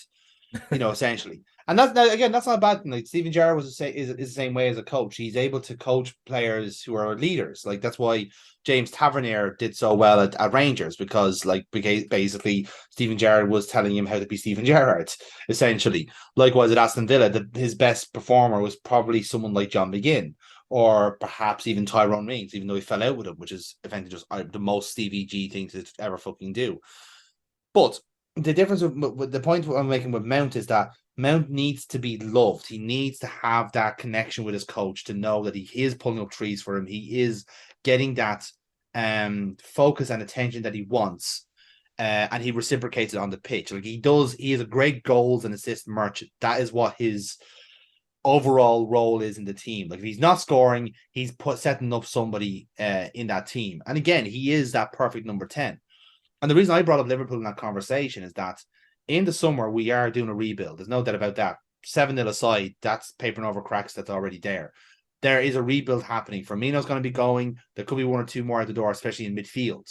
essentially. And that's now, again, that's not a bad thing. Like Steven Gerrard is the same way as a coach. He's able to coach players who are leaders. Like that's why James Tavernier did so well at Rangers, because like basically Steven Gerrard was telling him how to be Steven Gerrard, essentially. Likewise at Aston Villa, his best performer was probably someone like John McGinn, or perhaps even Tyrone Mings, even though he fell out with him, which is effectively just the most Stevie G thing to ever fucking do. But the difference with the point I'm making with Mount is that Mount needs to be loved. He needs to have that connection with his coach to know that he is pulling up trees for him. He is getting that focus and attention that he wants. And he reciprocates it on the pitch. Like he does, he is a great goals and assist merchant. That is what his overall role is in the team. Like if he's not scoring, he's setting up somebody in that team. And again, he is that perfect number 10. And the reason I brought up Liverpool in that conversation is that in the summer, we are doing a rebuild. There's no doubt about that. 7-0 aside, that's papering over cracks that's already there. There is a rebuild happening. Firmino's going to be going. There could be one or two more at the door, especially in midfield.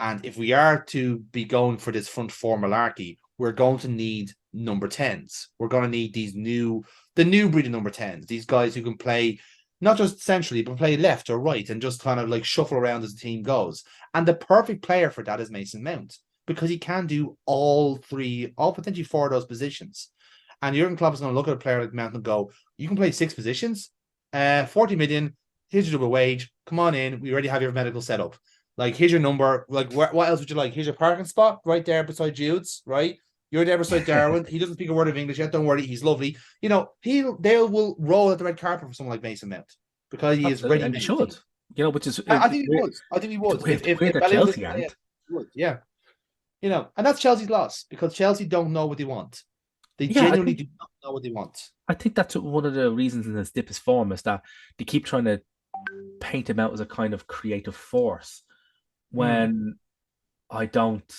And if we are to be going for this front four malarkey, we're going to need number 10s. We're going to need the new breed of number 10s, these guys who can play not just centrally, but play left or right and just kind of like shuffle around as the team goes. And the perfect player for that is Mason Mount, because he can do all three, all potentially four of those positions. And Jurgen Klopp is going to look at a player like Mount and go, you can play 6 positions, 40 million, here's your double wage, come on in, we already have your medical set up. Like, here's your number. Like, what else would you like? Here's your parking spot right there beside Jude's, right? You're there beside Darwin. He doesn't speak a word of English yet. Don't worry, he's lovely. You know, they will roll at the red carpet for someone like Mason Mount because he is Absolutely. ready And he made. should, which is I think he would. I think he would. It's weird that Bellew was Chelsea play aren't. it, he would. Yeah, you know, and that's Chelsea's loss because Chelsea don't know what they want. They Yeah, genuinely do not know what they want. I think that's one of the reasons in this dip his form is that they keep trying to paint him out as a kind of creative force when I don't.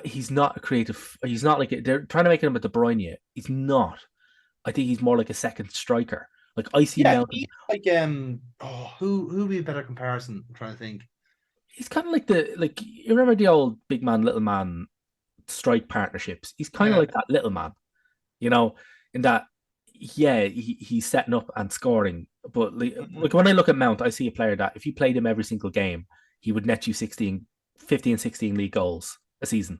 He's not a creative. He's not like they're trying to make him a De Bruyne. He's not. I think he's more like a second striker. Like I see Yeah, Mount. he's like who would be a better comparison? I'm trying to think. He's kind of like you remember the old big man little man strike partnerships. He's kind of Yeah. like that little man, you know, in that yeah, he's setting up and scoring. But like when I look at Mount, I see a player that if you played him every single game, he would net you 15, 16 league goals a season.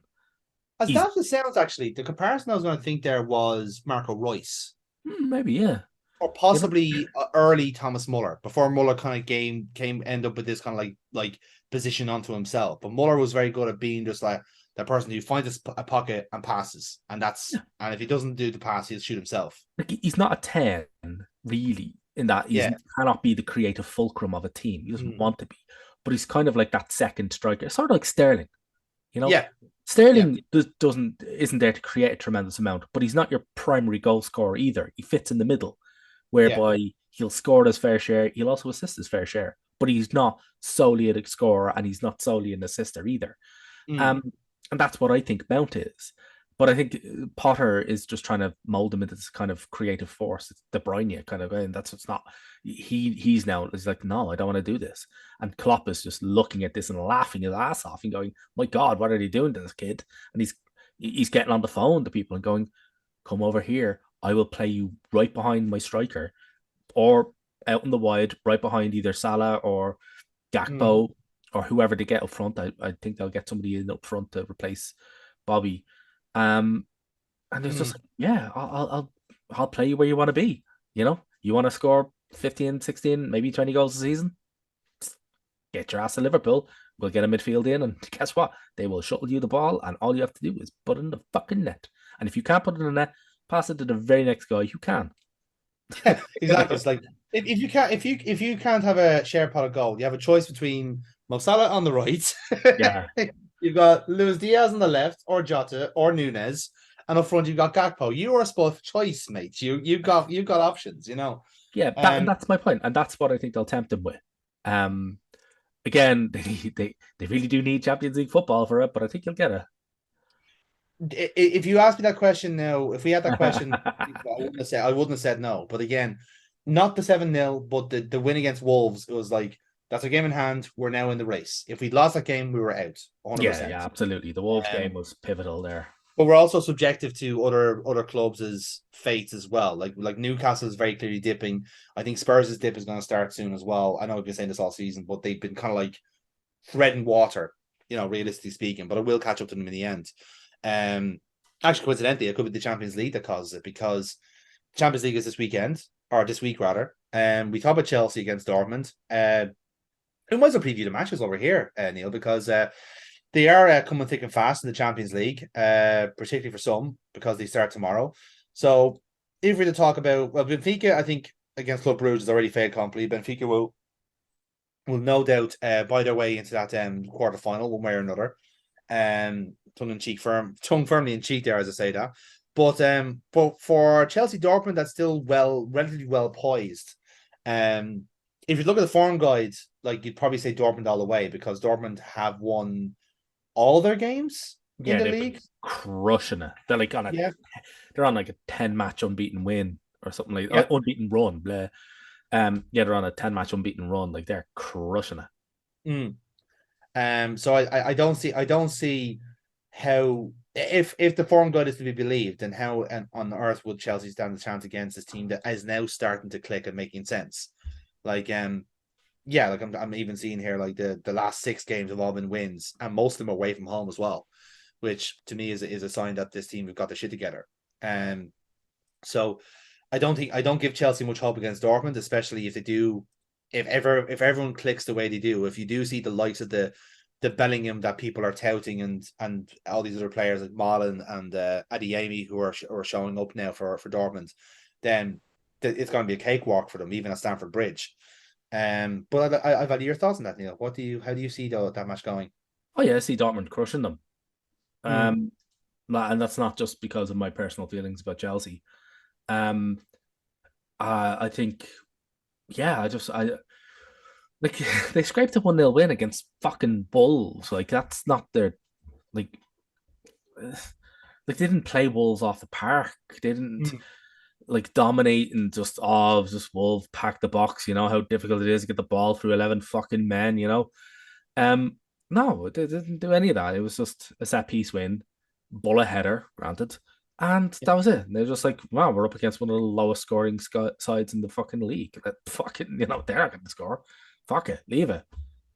As Easy. daft as it sounds, actually, the comparison I was going to think there was Marco Royce, Maybe, yeah. or Yeah, but possibly early Thomas Muller, before Muller kind of end up with this kind of like position onto himself. But Muller was very good at being just like that person who finds a pocket and passes, and yeah. and if he doesn't do the pass, he'll shoot himself. Like he's not a 10, really, in that he Yeah. cannot be the creative fulcrum of a team. He doesn't Mm. want to be. But he's kind of like that second striker, sort of like Sterling. You know, Yeah. Yeah. Sterling doesn't isn't there to create a tremendous amount, but he's not your primary goal scorer either. He fits in the middle, Yeah. whereby he'll score his fair share, he'll also assist his fair share, but he's not solely a scorer and he's not solely an assister either. Mm. Um, and that's what I think Mount is. But I think Potter is just trying to mold him into this kind of creative force. It's De Bruyne kind of, and that's what's not. He's now he's like, no, I don't want to do this. And Klopp is just looking at this and laughing his ass off and going, my God, what are they doing to this kid? And he's getting on the phone to people and going, come over here. I will play you right behind my striker, or out in the wide, right behind either Salah or Mm. Gakpo or whoever they get up front. I think they'll get somebody in up front to replace Bobby. Um, and it's just Mm. like, yeah, I'll play you where you want to be. You know, you want to score 15, 16, maybe 20 goals a season? Get your ass to Liverpool. We'll get a midfield in, and guess what? They will shuttle you the ball, and all you have to do is put it in the fucking net. And if you can't put it in the net, pass it to the very next guy who can. Yeah, exactly. It's like if you can't if you can't have a shared pot of gold, you have a choice between Mo Salah on the right. Yeah, You've got Luis Diaz on the left, or Jota, or Nunes, and up front you've got Gakpo. You are a spot choice, mate. You've got options. yeah. And Um, that's my point, and that's what I think they'll tempt him with. Um, Again, they really do need Champions League football for it, but I think you'll get it. if you asked me that question now, if we had that question, I wouldn't have said no. But again, not the 7-0, but the win against Wolves, it was like that's a game in hand. We're now in the race. If we'd lost that game, we were out, Yeah, yeah, 100%. absolutely. The Wolves game Um, was pivotal there. but we're also subjective to other clubs' fates as well. Like Newcastle is very clearly dipping. I think Spurs' dip is going to start soon as well. I know we've been saying this all season, but they've been kind of like threading water, realistically speaking. But it will catch up to them in the end. Um, Actually, coincidentally, it could be the Champions League that causes it because Champions League is this weekend, or this week rather. We talk about Chelsea against Dortmund. We might as well preview the matches over here, Neil, because they are coming thick and fast in the Champions League, particularly for some because they start tomorrow. So, if we're to talk about Benfica, I think against Club Brugge has already failed completely. Benfica will no doubt buy their way into that quarter final one way or another. Tongue firmly in cheek there as I say that. But for Chelsea Dortmund, that's still relatively well poised. Um, if you look at the form guide, like you'd probably say Dortmund all the way because Dortmund have won all their games in Yeah, the they've been league. crushing it. Yeah. They're on like a 10 match unbeaten win or something like Yeah. unbeaten run. Blah. Yeah, they're on a 10 match unbeaten run. Like they're crushing it. Mm. So I don't see how if the form guide is to be believed, then how on earth would Chelsea stand a chance against this team that is now starting to click and making sense? Like yeah, like I'm even seeing here like the last 6 games have all been wins, and most of them are away from home as well, which to me is a sign that this team have got their shit together. So I don't give Chelsea much hope against Dortmund, especially if they do, if everyone clicks the way they do. If you do see the likes of the Bellingham that people are touting and all these other players like Malin and Adeyemi who are showing up now for Dortmund, then it's going to be a cakewalk for them, even at Stamford Bridge. But I've had your thoughts on that, Neil. How do you see that match going? Oh yeah, I see Dortmund crushing them. Mm, Um, and that's not just because of my personal feelings about Chelsea. Um, I think, yeah, I like they scraped a 1-0 win against fucking Bulls. Like that's not their like like they didn't play Wolves off the park. They didn't mm, like dominate and just Wolves pack the box. You know how difficult it is to get the ball through 11 fucking men. Um, no, they didn't do any of that. It was just a set piece win, bullet header, granted, and yeah. that was it. And they're just like, wow, we're up against one of the lowest scoring sides in the fucking league. That fucking, they're not going to score. Fuck it, leave it.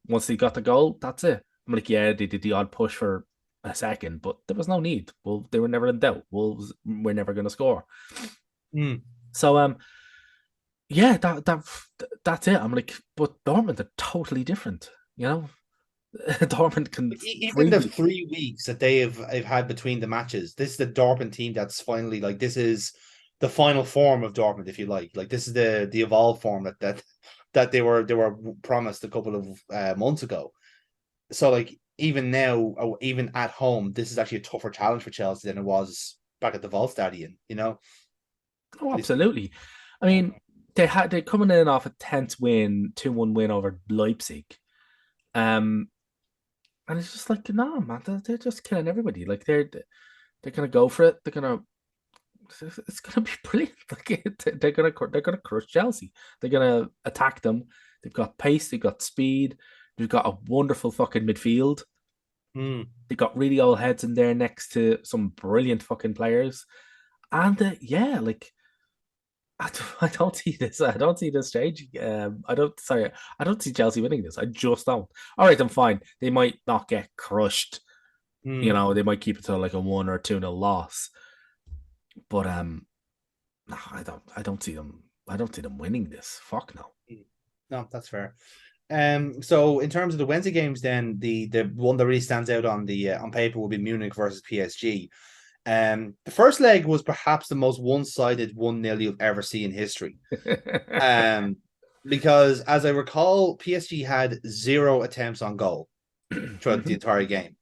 Once they got the goal, that's it. I'm like, yeah, they did the odd push for a second, but there was no need. Well, they were never in doubt. Wolves were never going to score. Mm. So, yeah, that's it. I'm like, but Dortmund are totally different. Dortmund can Even the freely. 3 weeks that they've had between the matches, this is the Dortmund team that's finally like this is the final form of Dortmund, if you like. Like this is the evolved form that they were promised a couple of months ago. So like even now, even at home, this is actually a tougher challenge for Chelsea than it was back at the Stadion. Oh, This, absolutely. I yeah, mean, they're coming in off a tense win, 2-1 win over Leipzig. Um, and it's just like, no, man, they're just killing everybody. Like they're gonna go for it. It's gonna be brilliant. Like they're gonna crush Chelsea. They're gonna attack them. They've got pace. They've got speed. They've got a wonderful fucking midfield. mm. They got really old heads in there next to some brilliant fucking players. And yeah, like I don't see this. I don't see this change. I don't. Sorry, I don't see Chelsea winning this. I just don't. All right, I'm fine. They might not get crushed. Mm. They might keep it to like a 1 or 2-0 loss. But no, I don't. I don't see them. I don't see them winning this. Fuck no. No, that's fair. So in terms of the Wednesday games, then the one that really stands out on the on paper will be Munich versus PSG. The first leg was perhaps the most one-sided 1-0 you've ever seen in history. Um, because as I recall, PSG had zero attempts on goal throughout the entire game.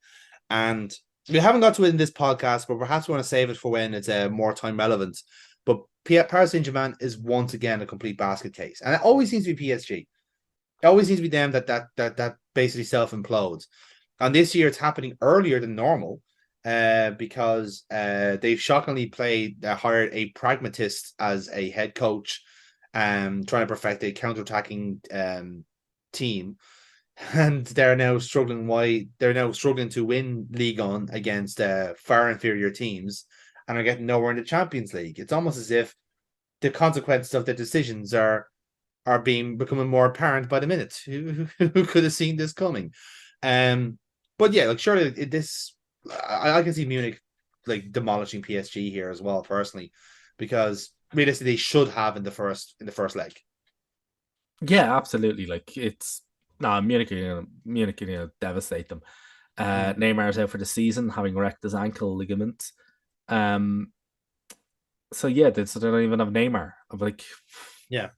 And we haven't got to it in this podcast, but perhaps we want to save it for when it's more time relevant. But Paris Saint-Germain is once again a complete basket case. And it always seems to be PSG. It always seems to be them that basically self-implodes. And this year it's happening earlier than normal because they've shockingly hired a pragmatist as a head coach, trying to perfect a counter-attacking team. And they're now struggling. Why they're now struggling to win League On against far inferior teams and are getting nowhere in the Champions League. It's almost as if the consequences of their decisions are becoming more apparent by the minute. Who could have seen this coming? But yeah, like surely this, I can see Munich like demolishing PSG here as well, personally, because realistically they should have in the first leg. Yeah, absolutely. Like it's no Munich are gonna devastate them. Mm. Neymar's out for the season, having wrecked his ankle ligament. Um, so yeah, they don't even have Neymar. I'm Yeah,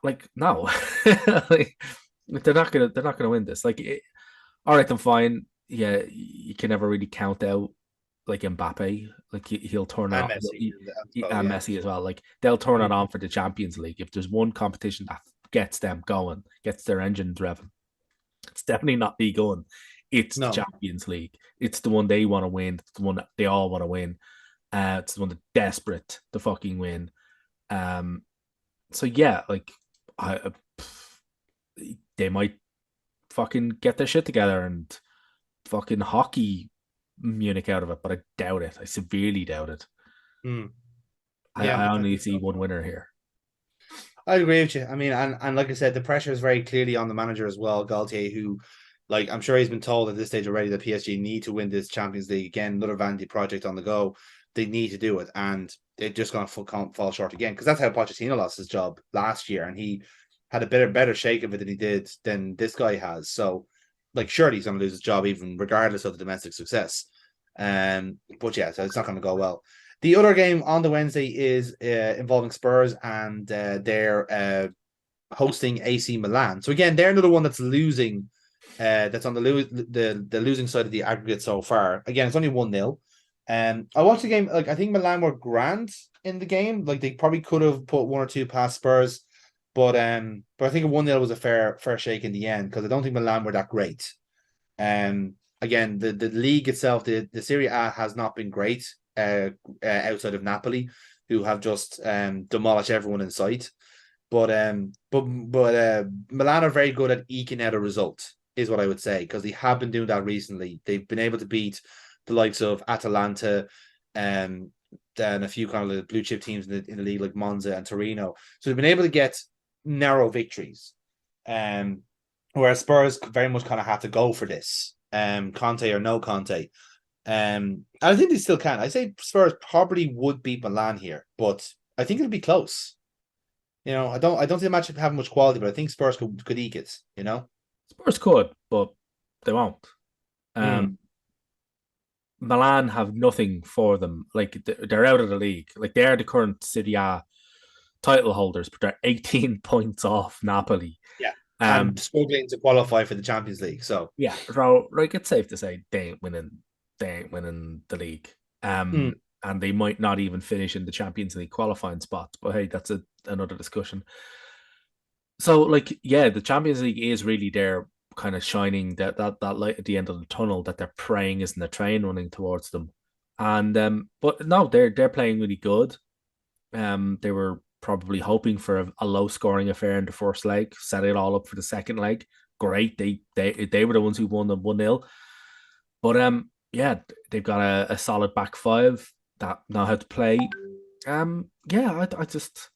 like no, like, they're not gonna win this. All right, then fine. Yeah, you can never really count out like Mbappe. Like he'll turn it and on. Messi as well. And Yeah. Messi as well. Like they'll turn it Mm. on for the Champions League. If there's one competition that gets them going, gets their engines revving, it's definitely not League One. It's the No. Champions League. It's the one they want to win. It's the one that they all want to win. It's the one that's desperate to fucking win. Um, so yeah, like I, they might fucking get their shit together and fucking hockey Munich out of it, but I doubt it. I severely doubt it. Mm. I Yeah, I only think see so. one winner here. I agree with you. I mean, and like I said, the pressure is very clearly on the manager as well, Galtier, who, like, I'm sure he's been told at this stage already that PSG need to win this Champions League again, another vanity project on the go. They need to do it, and they're just going to fall short again because that's how Pochettino lost his job last year, and he had a better shake of it than this guy has. So, like, surely he's going to lose his job even regardless of the domestic success. But yeah, so it's not going to go well. The other game on the Wednesday is involving Spurs, and they're hosting AC Milan. So again, they're another one that's losing. That's on the losing side of the aggregate so far. Again, it's only 1-0. I watched the game. Like I think Milan were grand in the game. Like they probably could have put one or two past Spurs, but I think a 1-0 was a fair shake in the end because I don't think Milan were that great. Again, the league itself, the Serie A has not been great outside of Napoli, who have just demolished everyone in sight. But Milan are very good at eking out a result, is what I would say, because they have been doing that recently. They've been able to beat the likes of Atalanta, um, and a few kind of blue chip teams in the league like Monza and Torino. So they've been able to get narrow victories. Um, whereas Spurs very much kind of have to go for this. Conte or no Conte. And I think they still can. I say Spurs probably would beat Milan here, but I think it'll be close. I don't see the match having much quality, but I think Spurs could eke it. Spurs could, but they won't. Mm. Milan have nothing for them. Like they're out of the league. Like they are the current Serie A title holders, but they're 18 points off Napoli. Yeah, and Um, struggling to qualify for the Champions League. So, yeah, so like it's safe to say they ain't winning. They ain't winning the league. mm, And they might not even finish in the Champions League qualifying spots. But hey, that's another discussion. So, like, yeah, the Champions League is really their kind of shining that light at the end of the tunnel that they're praying isn't a train running towards them. And but no, they're playing really good. They were probably hoping for a low scoring affair in the first leg, set it all up for the second leg. Great, they were the ones who won the 1-0. But yeah, they've got a solid back five that know how to play. Yeah, I just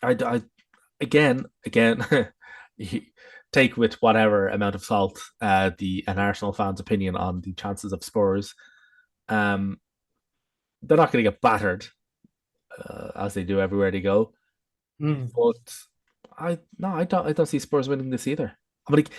I again, take with whatever amount of salt the an Arsenal fan's opinion on the chances of Spurs. They're not going to get battered as they do everywhere they go. Mm. But I don't see Spurs winning this either. I'm like,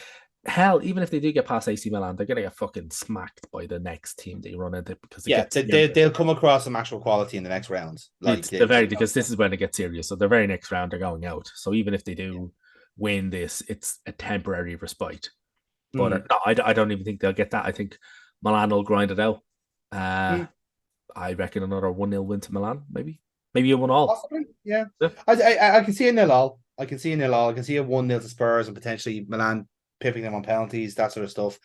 hell, even if they do get past AC Milan, they're gonna get fucking smacked by the next team they run into because it Yeah, gets they'll come across some actual quality in the next round. Like it's the very because this is when it gets serious. So the very next round they're going out. So even if they do win this, it's a temporary respite. But mm, no, I don't even think they'll get that. I think Milan will grind it out. Uh, mm, I reckon another 1-0 win to Milan, maybe a 1-1. possibly, yeah. Yeah. I can see a nil all. I can see a nil all. I can see a 1-0 to Spurs and potentially Milan pipping them on penalties, that sort of stuff.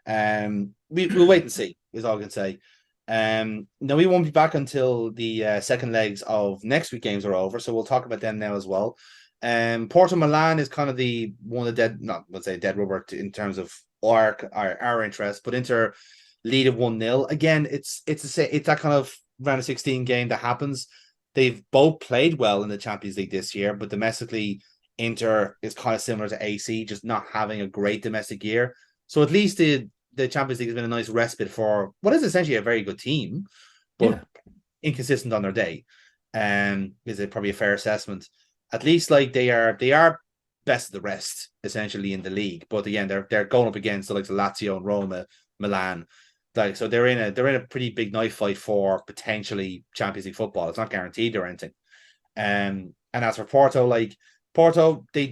We'll wait and see, is all I can say. Now we won't be back until the second legs of next week games are over, so we'll talk about them now as well. Porto Milan is kind of the one of the dead, not let's say dead rubber in terms of our interest, but Inter lead of 1-0. Again, it's that kind of round of 16 game that happens. They've both played well in the Champions League this year, but domestically, Inter is kind of similar to AC, just not having a great domestic year. So at least the Champions League has been a nice respite for what is essentially a very good team, but Yeah. inconsistent on their day. Is it probably a fair assessment? At least like they are best of the rest essentially in the league. But again, they're going up against the likes of Lazio and Roma, Milan. Like so they're in a pretty big knife fight for potentially Champions League football. It's not guaranteed or anything. And as for Porto, like Porto, they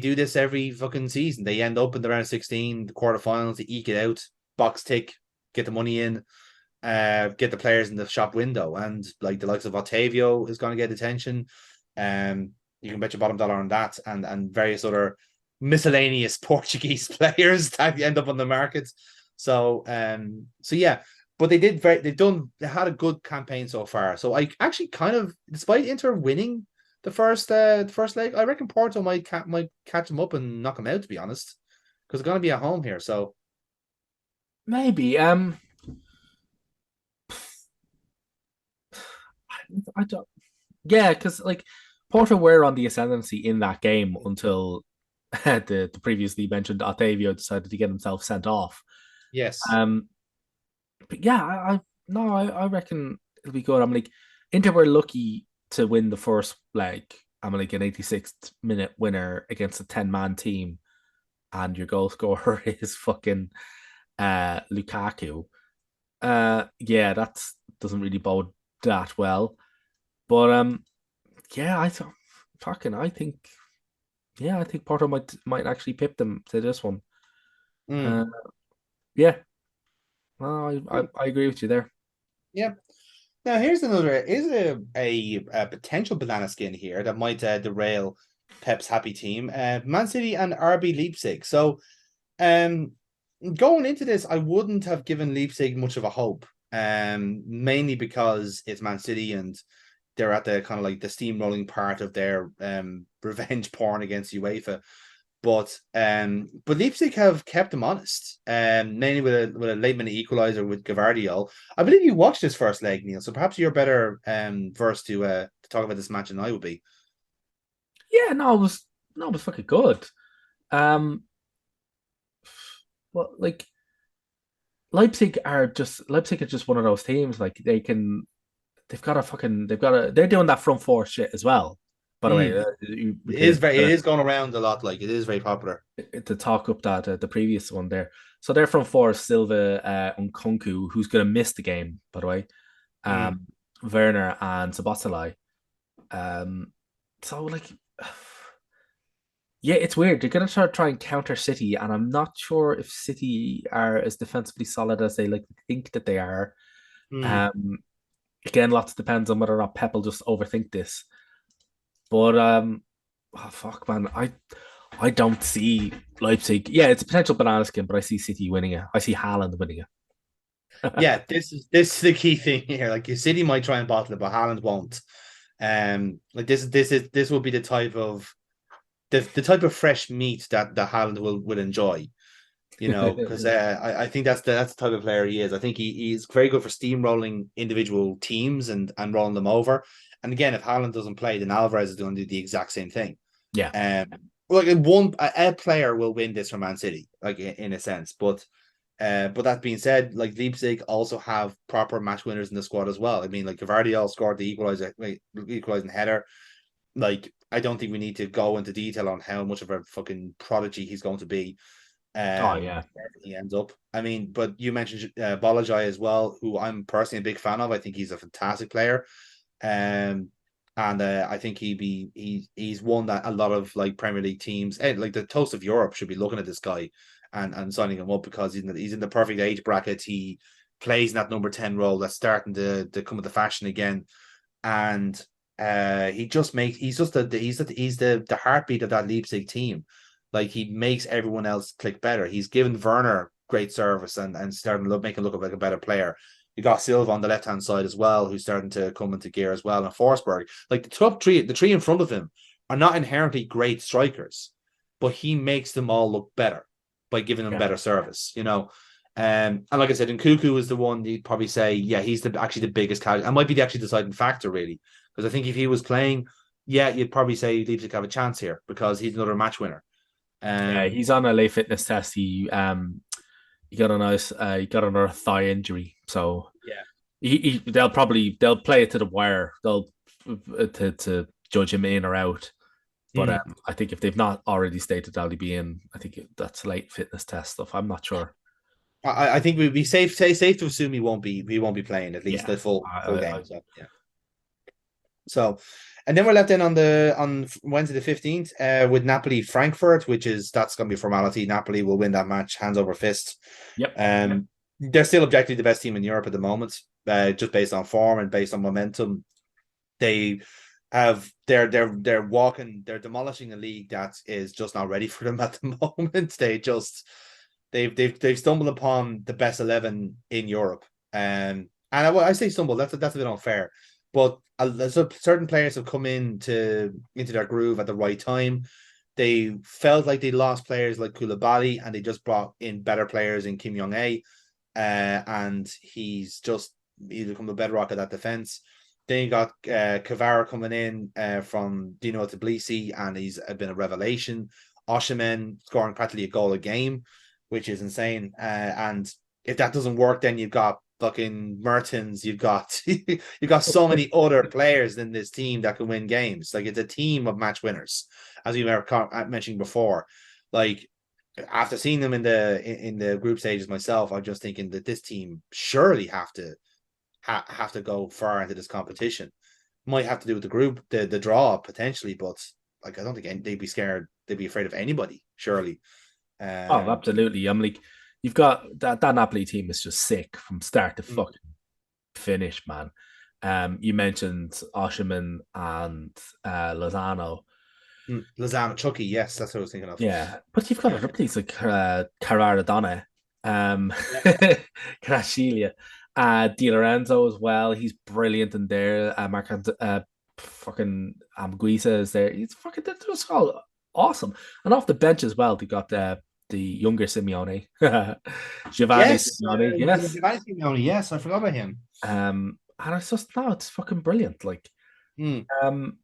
do this every fucking season. They end up in the round of 16, the quarterfinals, they eke it out, box tick, get the money in, get the players in the shop window. And like the likes of Otavio is going to get attention. You can bet your bottom dollar on that and various other miscellaneous Portuguese players that end up on the markets. So yeah, but they had a good campaign so far. So I actually kind of, despite Inter winning the first leg, I reckon Porto might catch them up and knock them out, to be honest, because they're going to be at home here. So Maybe. I don't. Yeah, because like Porto were on the ascendancy in that game until the previously mentioned Otavio decided to get himself sent off. yes, Um, but yeah, I no, I reckon it'll be good. I'm like Inter were lucky to win the first leg. I'm like an 86th minute winner against a 10-man team, and your goal scorer is fucking Lukaku. Yeah, that doesn't really bode that well. But yeah, I think yeah, I think Porto might actually pip them to this one. mm, Uh, yeah, no, I agree with you there. yeah. Now here's another is a potential banana skin here that might derail Pep's happy team. Man City and RB Leipzig. So Um, going into this, I wouldn't have given Leipzig much of a hope. Mainly because it's Man City and they're at the kind of like the steamrolling part of their revenge porn against UEFA. But Leipzig have kept them honest. Mainly with a late minute equalizer with Gavardiol. I believe you watched this first leg, Neil. So perhaps you're better versed to talk about this match than I would be. Yeah, no, it was fucking good. Um, well, like Leipzig are just one of those teams. Like they're doing that front four shit as well. By the way, Mm. we could It is going around a lot. Like it is very popular. to talk up that the previous one there. So they're from four Silva Nkunku, who's going to miss the game, by the way. Mm. Um, Werner and Sabotalai. So like, yeah, it's weird. They're going to try and counter City, and I'm not sure if City are as defensively solid as they like to think that they are. Mm. Um, Again, lots depends on whether or not Pep will just overthink this. But oh fuck, man, I don't see Leipzig. Yeah, it's a potential banana skin, but I see City winning it. I see Haaland winning it. Yeah, this is the key thing here. Like your City might try and bottle it, but Haaland won't. Like this will be the type of fresh meat that Haaland will enjoy. You know, because I think that's the type of player he is. I think he's very good for steamrolling individual teams and rolling them over. And again, if Haaland doesn't play, then Alvarez is going to do the exact same thing. Yeah, Like a player will win this for Man City, like in a sense. But that being said, like Leipzig also have proper match winners in the squad as well. I mean, like Gavardiol scored the equalizing header. Like I don't think we need to go into detail on how much of a fucking prodigy he's going to be. Oh yeah, Wherever he ends up. I mean, but you mentioned Bolajai as well, who I'm personally a big fan of. I think he's a fantastic player. And I think he's one that a lot of like Premier League teams, like the toast of Europe, should be looking at this guy and signing him up because he's in the perfect age bracket. He plays in that number 10 role that's starting to come into fashion again, and he's the heartbeat of that Leipzig team. Like he makes everyone else click better. He's given Werner great service and starting to make him look like a better player. You got Silva on the left hand side as well, who's starting to come into gear as well. And Forsberg, like the three in front of him, are not inherently great strikers, but he makes them all look better by giving them yeah, better service. And like I said, Nkuku is the one you'd probably say, yeah, he's actually the biggest casualty. And might be the actually deciding factor, really. Because I think if he was playing, yeah, you'd probably say Leipzig have a chance here because he's another match winner. yeah. Um, He's on a late fitness test. He got a nice he got another thigh injury, so yeah. they'll play it to the wire. They'll to judge him in or out. But Mm. I think if they've not already stated that he'll be in, I think that's late fitness test stuff. I'm not sure. I think we'd be safe to assume he won't be playing at least Yeah, the full I game. So yeah. So, and then we're left in on Wednesday the 15th with Napoli Frankfurt, that's going to be a formality. Napoli will win that match hands over fist. yep. They're still objectively the best team in Europe at the moment, just based on form and based on momentum. They have they're demolishing a league that is just not ready for them at the moment. They've stumbled upon the best 11 in Europe. And I say stumble, that's a bit unfair, but certain players have come into their groove at the right time. They felt like they lost players like Koulibaly, and they just brought in better players in Kim Jong A, and he's become a bedrock of that defense. Then you got Kvara coming in from Dino Tbilisi, and he's been a revelation. Oshimen scoring practically a goal a game, which is insane. And if that doesn't work, then you've got fucking Mertens. You've got so many other players in this team that can win games. Like it's a team of match winners, as we were mentioning before. Like after seeing them in the group stages myself, I'm just thinking that this team surely have to go far into this competition. Might have to do with the group, the draw potentially, but like I don't think they'd be scared. They'd be afraid of anybody. Surely. Oh, Um, absolutely. I'm like, you've got that Napoli team is just sick from start to mm, fucking finish, man. You mentioned Oshiman and Lozano. Lozano, Chucky, yes, that's what I was thinking of. Yeah, but you've got other players like Cararadonna, Yeah. Carascilia, Di Lorenzo as well. He's brilliant in there. Fucking Amguisa is there. He's fucking they're just all awesome. And off the bench as well, they got the younger Simeone, Giovanni Yes, Simeone. Yes. Giovanni Simeone, yes, I forgot about him. And it's just no, it's fucking brilliant. Like, Mm, um,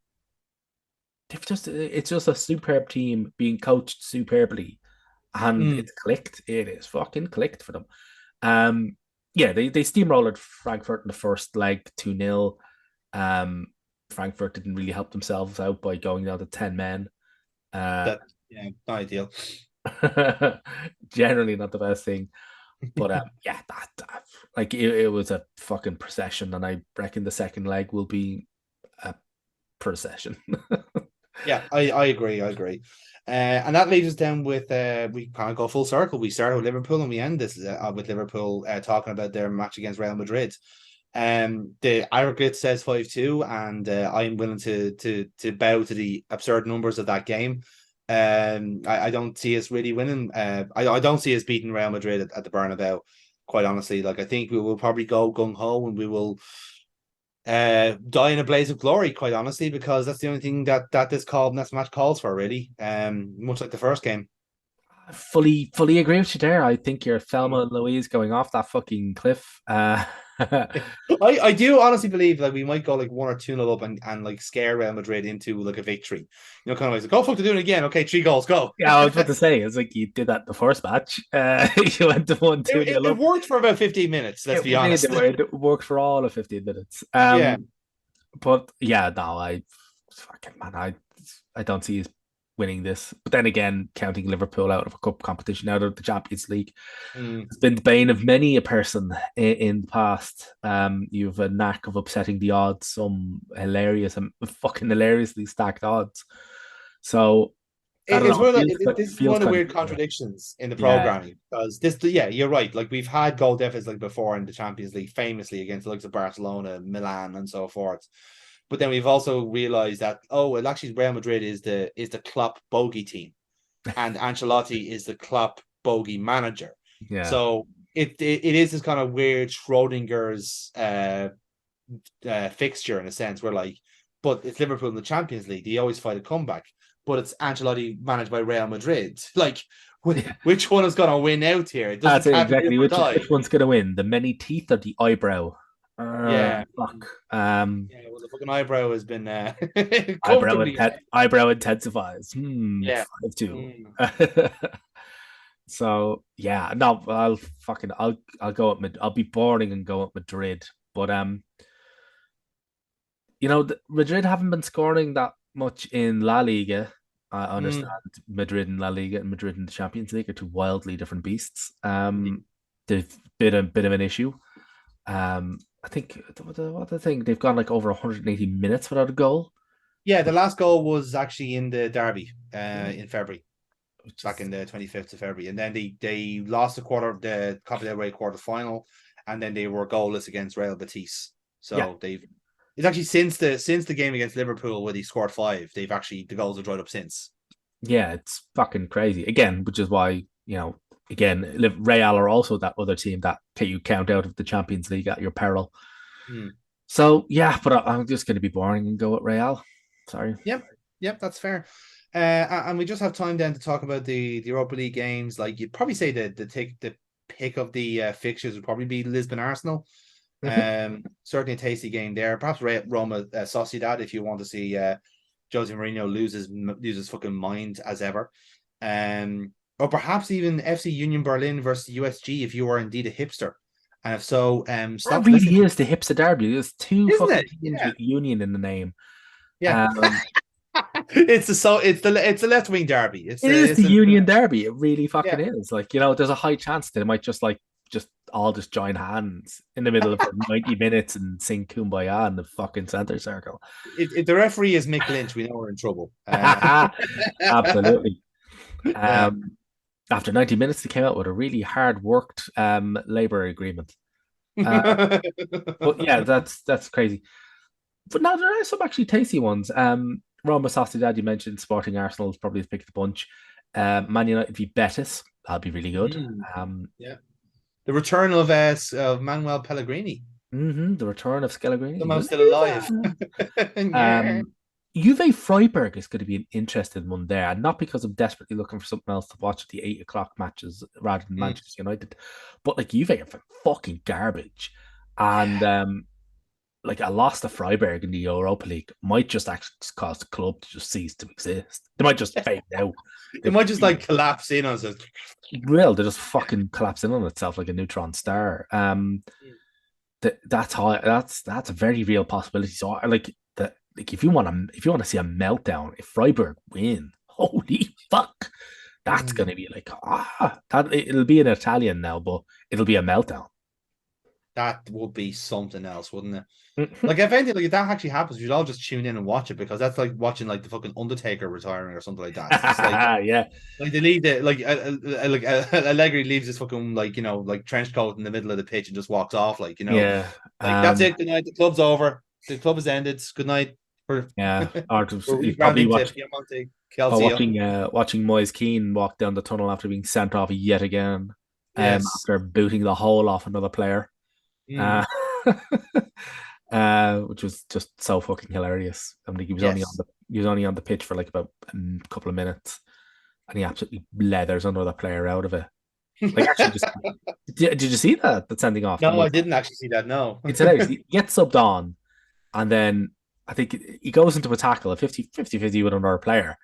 it's just a superb team being coached superbly, and mm. it's clicked. It is fucking clicked for them. Um, yeah, they steamrolled Frankfurt in the first leg 2-0. Um, Frankfurt didn't really help themselves out by going down to 10 men. That yeah, not ideal. Generally not the best thing. But yeah, that like it was a fucking procession, and I reckon the second leg will be a procession. Yeah, I agree. I agree. And that leaves us down with we kind of go full circle. We start with Liverpool and we end this with Liverpool talking about their match against Real Madrid. The aggregate says 5-2, and I'm willing to bow to the absurd numbers of that game. I don't see us really winning. I don't see us beating Real Madrid at the Bernabeu. Quite honestly, like I think we will probably go gung ho and we will die in a blaze of glory, quite honestly, because that's the only thing that this match calls for, really. Much like the first game. I fully agree with you there. I think you're Thelma and Louise going off that fucking cliff. I do honestly believe like we might go like 1 or 2 up and like scare Real Madrid into like a victory. Kind of like, oh fuck, they're doing it again. Okay, 3 goals, go. Yeah, I was about to say, it's like you did that in the first match. You went to 1 2 it, nil it up. worked for about 15 minutes, let's It be did. honest. It worked for all of 15 minutes. Yeah. But yeah, no, I fucking man, I don't see us winning this. But then again, counting Liverpool out of a cup competition, out of the Champions League, Mm. it's been the bane of many a person in the past. You have a knack of upsetting the odds, some hilarious and fucking hilariously stacked odds. So I don't It's know. one of It this is feels one of the kind weird of contradictions in the yeah, programming because this, yeah, you're right. Like we've had goal deficits like before in the Champions League, famously against the likes of Barcelona, Milan, and so forth. But then we've also realized that well, actually, Real Madrid is the Klopp bogey team, and Ancelotti is the Klopp bogey manager. yeah, So it is this kind of weird Schrodinger's fixture in a sense. Where like, but it's Liverpool in the Champions League. They always fight a comeback, but it's Ancelotti managed by Real Madrid. Like, yeah. which one is going to win out here? Does the That's it cat live exactly. or Which die? one's gonna win? The many teeth or the eyebrow? Yeah. Fuck. Yeah, well, the fucking eyebrow has been comfortably. Eyebrow intensifies. Yeah. 5-2. Mm. So yeah, no, I'll go at I'll be boring and go at Madrid. But Madrid haven't been scoring that much in La Liga. I understand Mm. Madrid and La Liga and Madrid and the Champions League are two wildly different beasts. Indeed. They've been a bit of an issue. I think what the thing they've gone like over 180 minutes without a goal, Yeah, the last goal was actually in the derby yeah, in February, which back is in the 25th of February. And then they lost the Copa del Rey quarter final, and then they were goalless against Real Betis. yeah, So they've it's actually since the game against Liverpool where they scored five, they've actually the goals have dried up since. yeah, it's fucking crazy again, which is why again Real are also that other team that you count out of the Champions League at your peril. Hmm. So yeah, but I'm just going to be boring and go at Real. Sorry. Yep, yep, that's fair. And we just have time then to talk about the Europa League games. Like you'd probably say the pick of the fixtures would probably be Lisbon Arsenal. Mhm. Certainly a tasty game there. Perhaps Roma Sociedad if you want to see Jose Mourinho lose his fucking mind as ever. Or perhaps even FC Union Berlin versus USG if you are indeed a hipster. And if so, That stop really listening. is the hipster derby. There's two Isn't fucking it? teams Yeah. with union in the name. Yeah. Um, It's the left wing derby. it is It's the a union derby. It really fucking yeah. is. Like, there's a high chance they might just all just join hands in the middle of 90 minutes and sing Kumbaya in the fucking center circle. If the referee is Mick Lynch, we know we're in trouble. Absolutely. Yeah. After 90 minutes, they came out with a really hard worked labor agreement. Uh, but yeah, that's crazy. But now there are some actually tasty ones. Roma Sociedad, you mentioned Sporting Arsenal is probably the pick of the bunch. Man United v Betis, that'll be really good. Mm, yeah. The return of Manuel Pellegrini. The return of Scalabrini. Somehow still alive. Yeah. Um, Juve Freiburg is going to be an interesting one there, and not because I'm desperately looking for something else to watch at the 8 o'clock matches rather than Mm. Manchester United, but like Juve are fucking garbage, and Yeah. like a loss to Freiburg in the Europa League might just actually just cause the club to just cease to exist. They might just fade out. It They might just like collapse in on us. will. They just fucking collapse in on itself like a neutron star. That's a very real possibility. So I like that. Like if you want to see a meltdown, if Freiburg win, holy fuck, that's Mm. gonna be like that. It'll be in Italian now, but it'll be a meltdown. That would be something else, wouldn't it? Like if anything, like if that actually happens, we'd all just tune in and watch it because that's like watching like the fucking Undertaker retiring or something like that. It's just like Yeah, they leave the like Allegri leaves his fucking like trench coat in the middle of the pitch and just walks off yeah, like that's it. Good night. The club's over. The club has ended. Good night. We're yeah. Or we're he's probably rebranding to Piemonte Calcio. watching Moise Keane walk down the tunnel after being sent off yet again, Yes. after booting the whole off another player. Mm. Uh, which was just so fucking hilarious. I mean, Yes. he was only on the pitch for like about a couple of minutes, and he absolutely leathers another player out of it. Like, actually, just did you see that sending off? No, I didn't actually see that. No. It's hilarious. He gets subbed on, and then I think he goes into a tackle, a 50-50 with another player,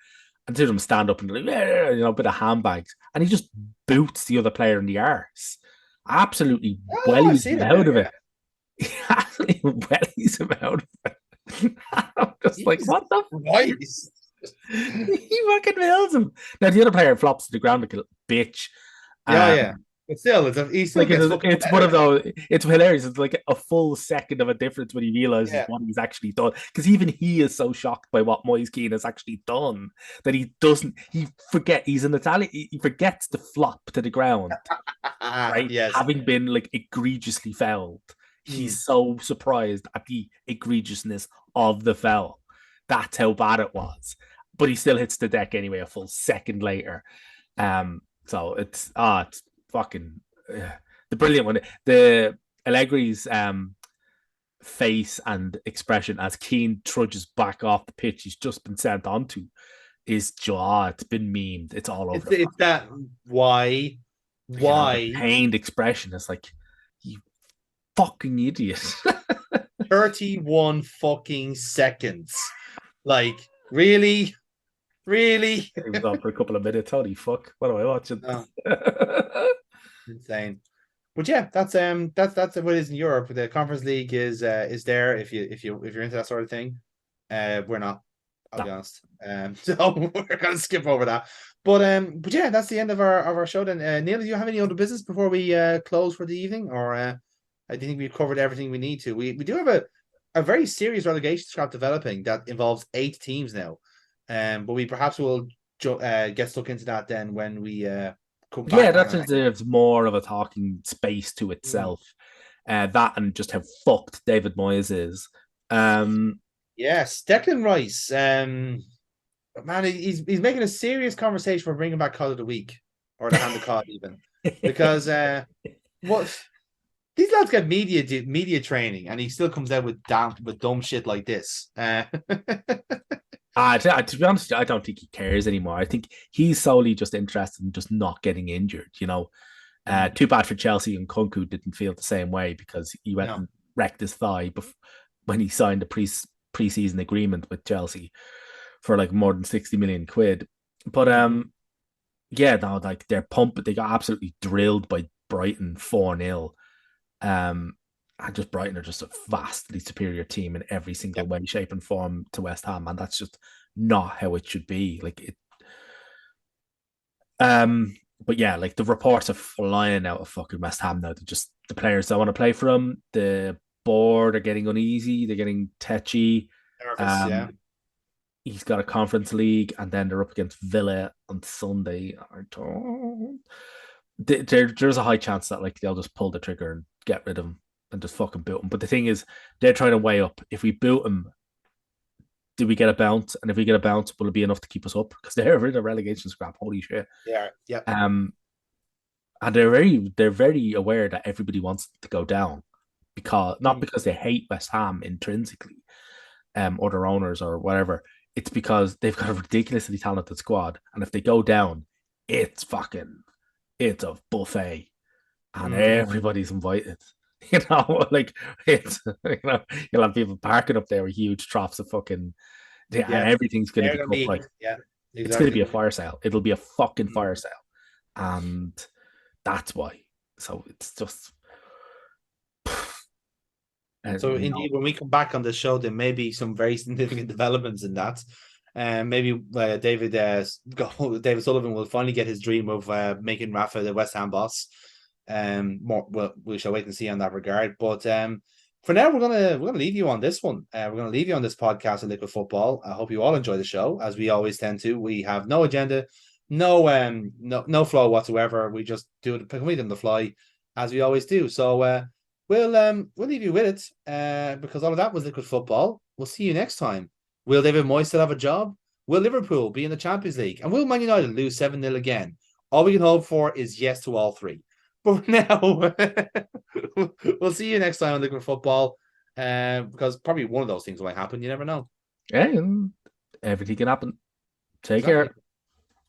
and two of them stand up and like, a bit of handbags, and he just boots the other player in the arse. Absolutely Oh, I wellies see him that out now. of Yeah. it. He absolutely wellies him out of it. I'm just like, Jesus what the Christ. he fucking nails him. Now the other player flops to the ground like a little bitch. Yeah, Um, yeah. But still, he still like gets fucking it's one better of now. those. It's hilarious. It's like a full second of a difference when he realizes Yeah. what he's actually done. Because even he is so shocked by what Moise Keane has actually done that he doesn't. He forget he's an Italian. He forgets to flop to the ground, right? Yes. Having been like egregiously fouled, he's Mm. so surprised at the egregiousness of the foul. That's how bad it was. But he still hits the deck anyway a full second later. So it's fucking the brilliant one. The Allegri's face and expression as Keane trudges back off the pitch he's just been sent onto is jaw. It's been memed. It's all over the It's that why the why pained expression is like you fucking idiot. 31 fucking seconds. Like, really? Really? He was on for a couple of minutes. Holy fuck! What am I watching? Oh, insane. But yeah, that's what it is in Europe. The Conference League is there if you're into that sort of thing. We're not, I'll No. be honest. So we're gonna skip over that. But yeah, that's the end of our show then. Neil, do you have any other business before we close for the evening? Or I think we've covered everything we need to. We do have a very serious relegation scrap developing that involves 8 teams now. But we perhaps will get stuck into that then when we come Yeah, back that on. deserves more of a talking space to itself. That and just how fucked David Moyes is. Yes, Declan Rice. Man, he's making a serious conversation for bringing back Cod of the Week or the Hand of Cod even, because what these lads get media training and he still comes out with dumb shit like this. To be honest, I don't think he cares anymore. I think he's solely just interested in just not getting injured. Too bad for Chelsea, and Kunku didn't feel the same way because he went No. and wrecked his thigh when he signed a pre-season agreement with Chelsea for like more than 60 million quid. But yeah, no, like they got absolutely drilled by Brighton 4-0. And just Brighton are just a vastly superior team in every single way, shape, and form to West Ham, and that's just not how it should be. Like it. But yeah, like the reports are flying out of fucking West Ham now. The players don't want to play for them. The board are getting uneasy. They're getting tetchy. Nervous, yeah. He's got a Conference League, and then they're up against Villa on Sunday. There's a high chance that like they'll just pull the trigger and get rid of him and just fucking boot him. But the thing is, they're trying to weigh up. If we boot him, do we get a bounce? And if we get a bounce, will it be enough to keep us up? Because they're in a relegation scrap. Holy shit. Yeah, yeah. And they're very aware that everybody wants to go down because not because they hate West Ham intrinsically, or their owners or whatever. It's because they've got a ridiculously talented squad, and if they go down, it's a buffet, and everybody's invited. Like you'll have people parking up there with huge troughs of fucking, and everything's going to be cooked like, yeah, exactly. It's going to be a fire sale. It'll be a fucking fire sale, and that's why. So it's just. So indeed, when we come back on the show, there may be some very significant developments in that. Maybe David Sullivan will finally get his dream of making Rafa the West Ham boss. We shall wait and see on that regard. But for now, we're gonna leave you on this one. We're gonna leave you on this podcast of Liquid Football. I hope you all enjoy the show, as we always tend to. We have no agenda, no flow whatsoever. We just do it completely on the fly, as we always do. So we'll leave you with it, because all of that was Liquid Football. We'll see you next time. Will David Moyes still have a job? Will Liverpool be in the Champions League? And will Man United lose 7-0 again? All we can hope for is yes to all three. But now, we'll see you next time on Liquid Football, because probably one of those things might happen. You never know. Yeah, everything can happen. Take care.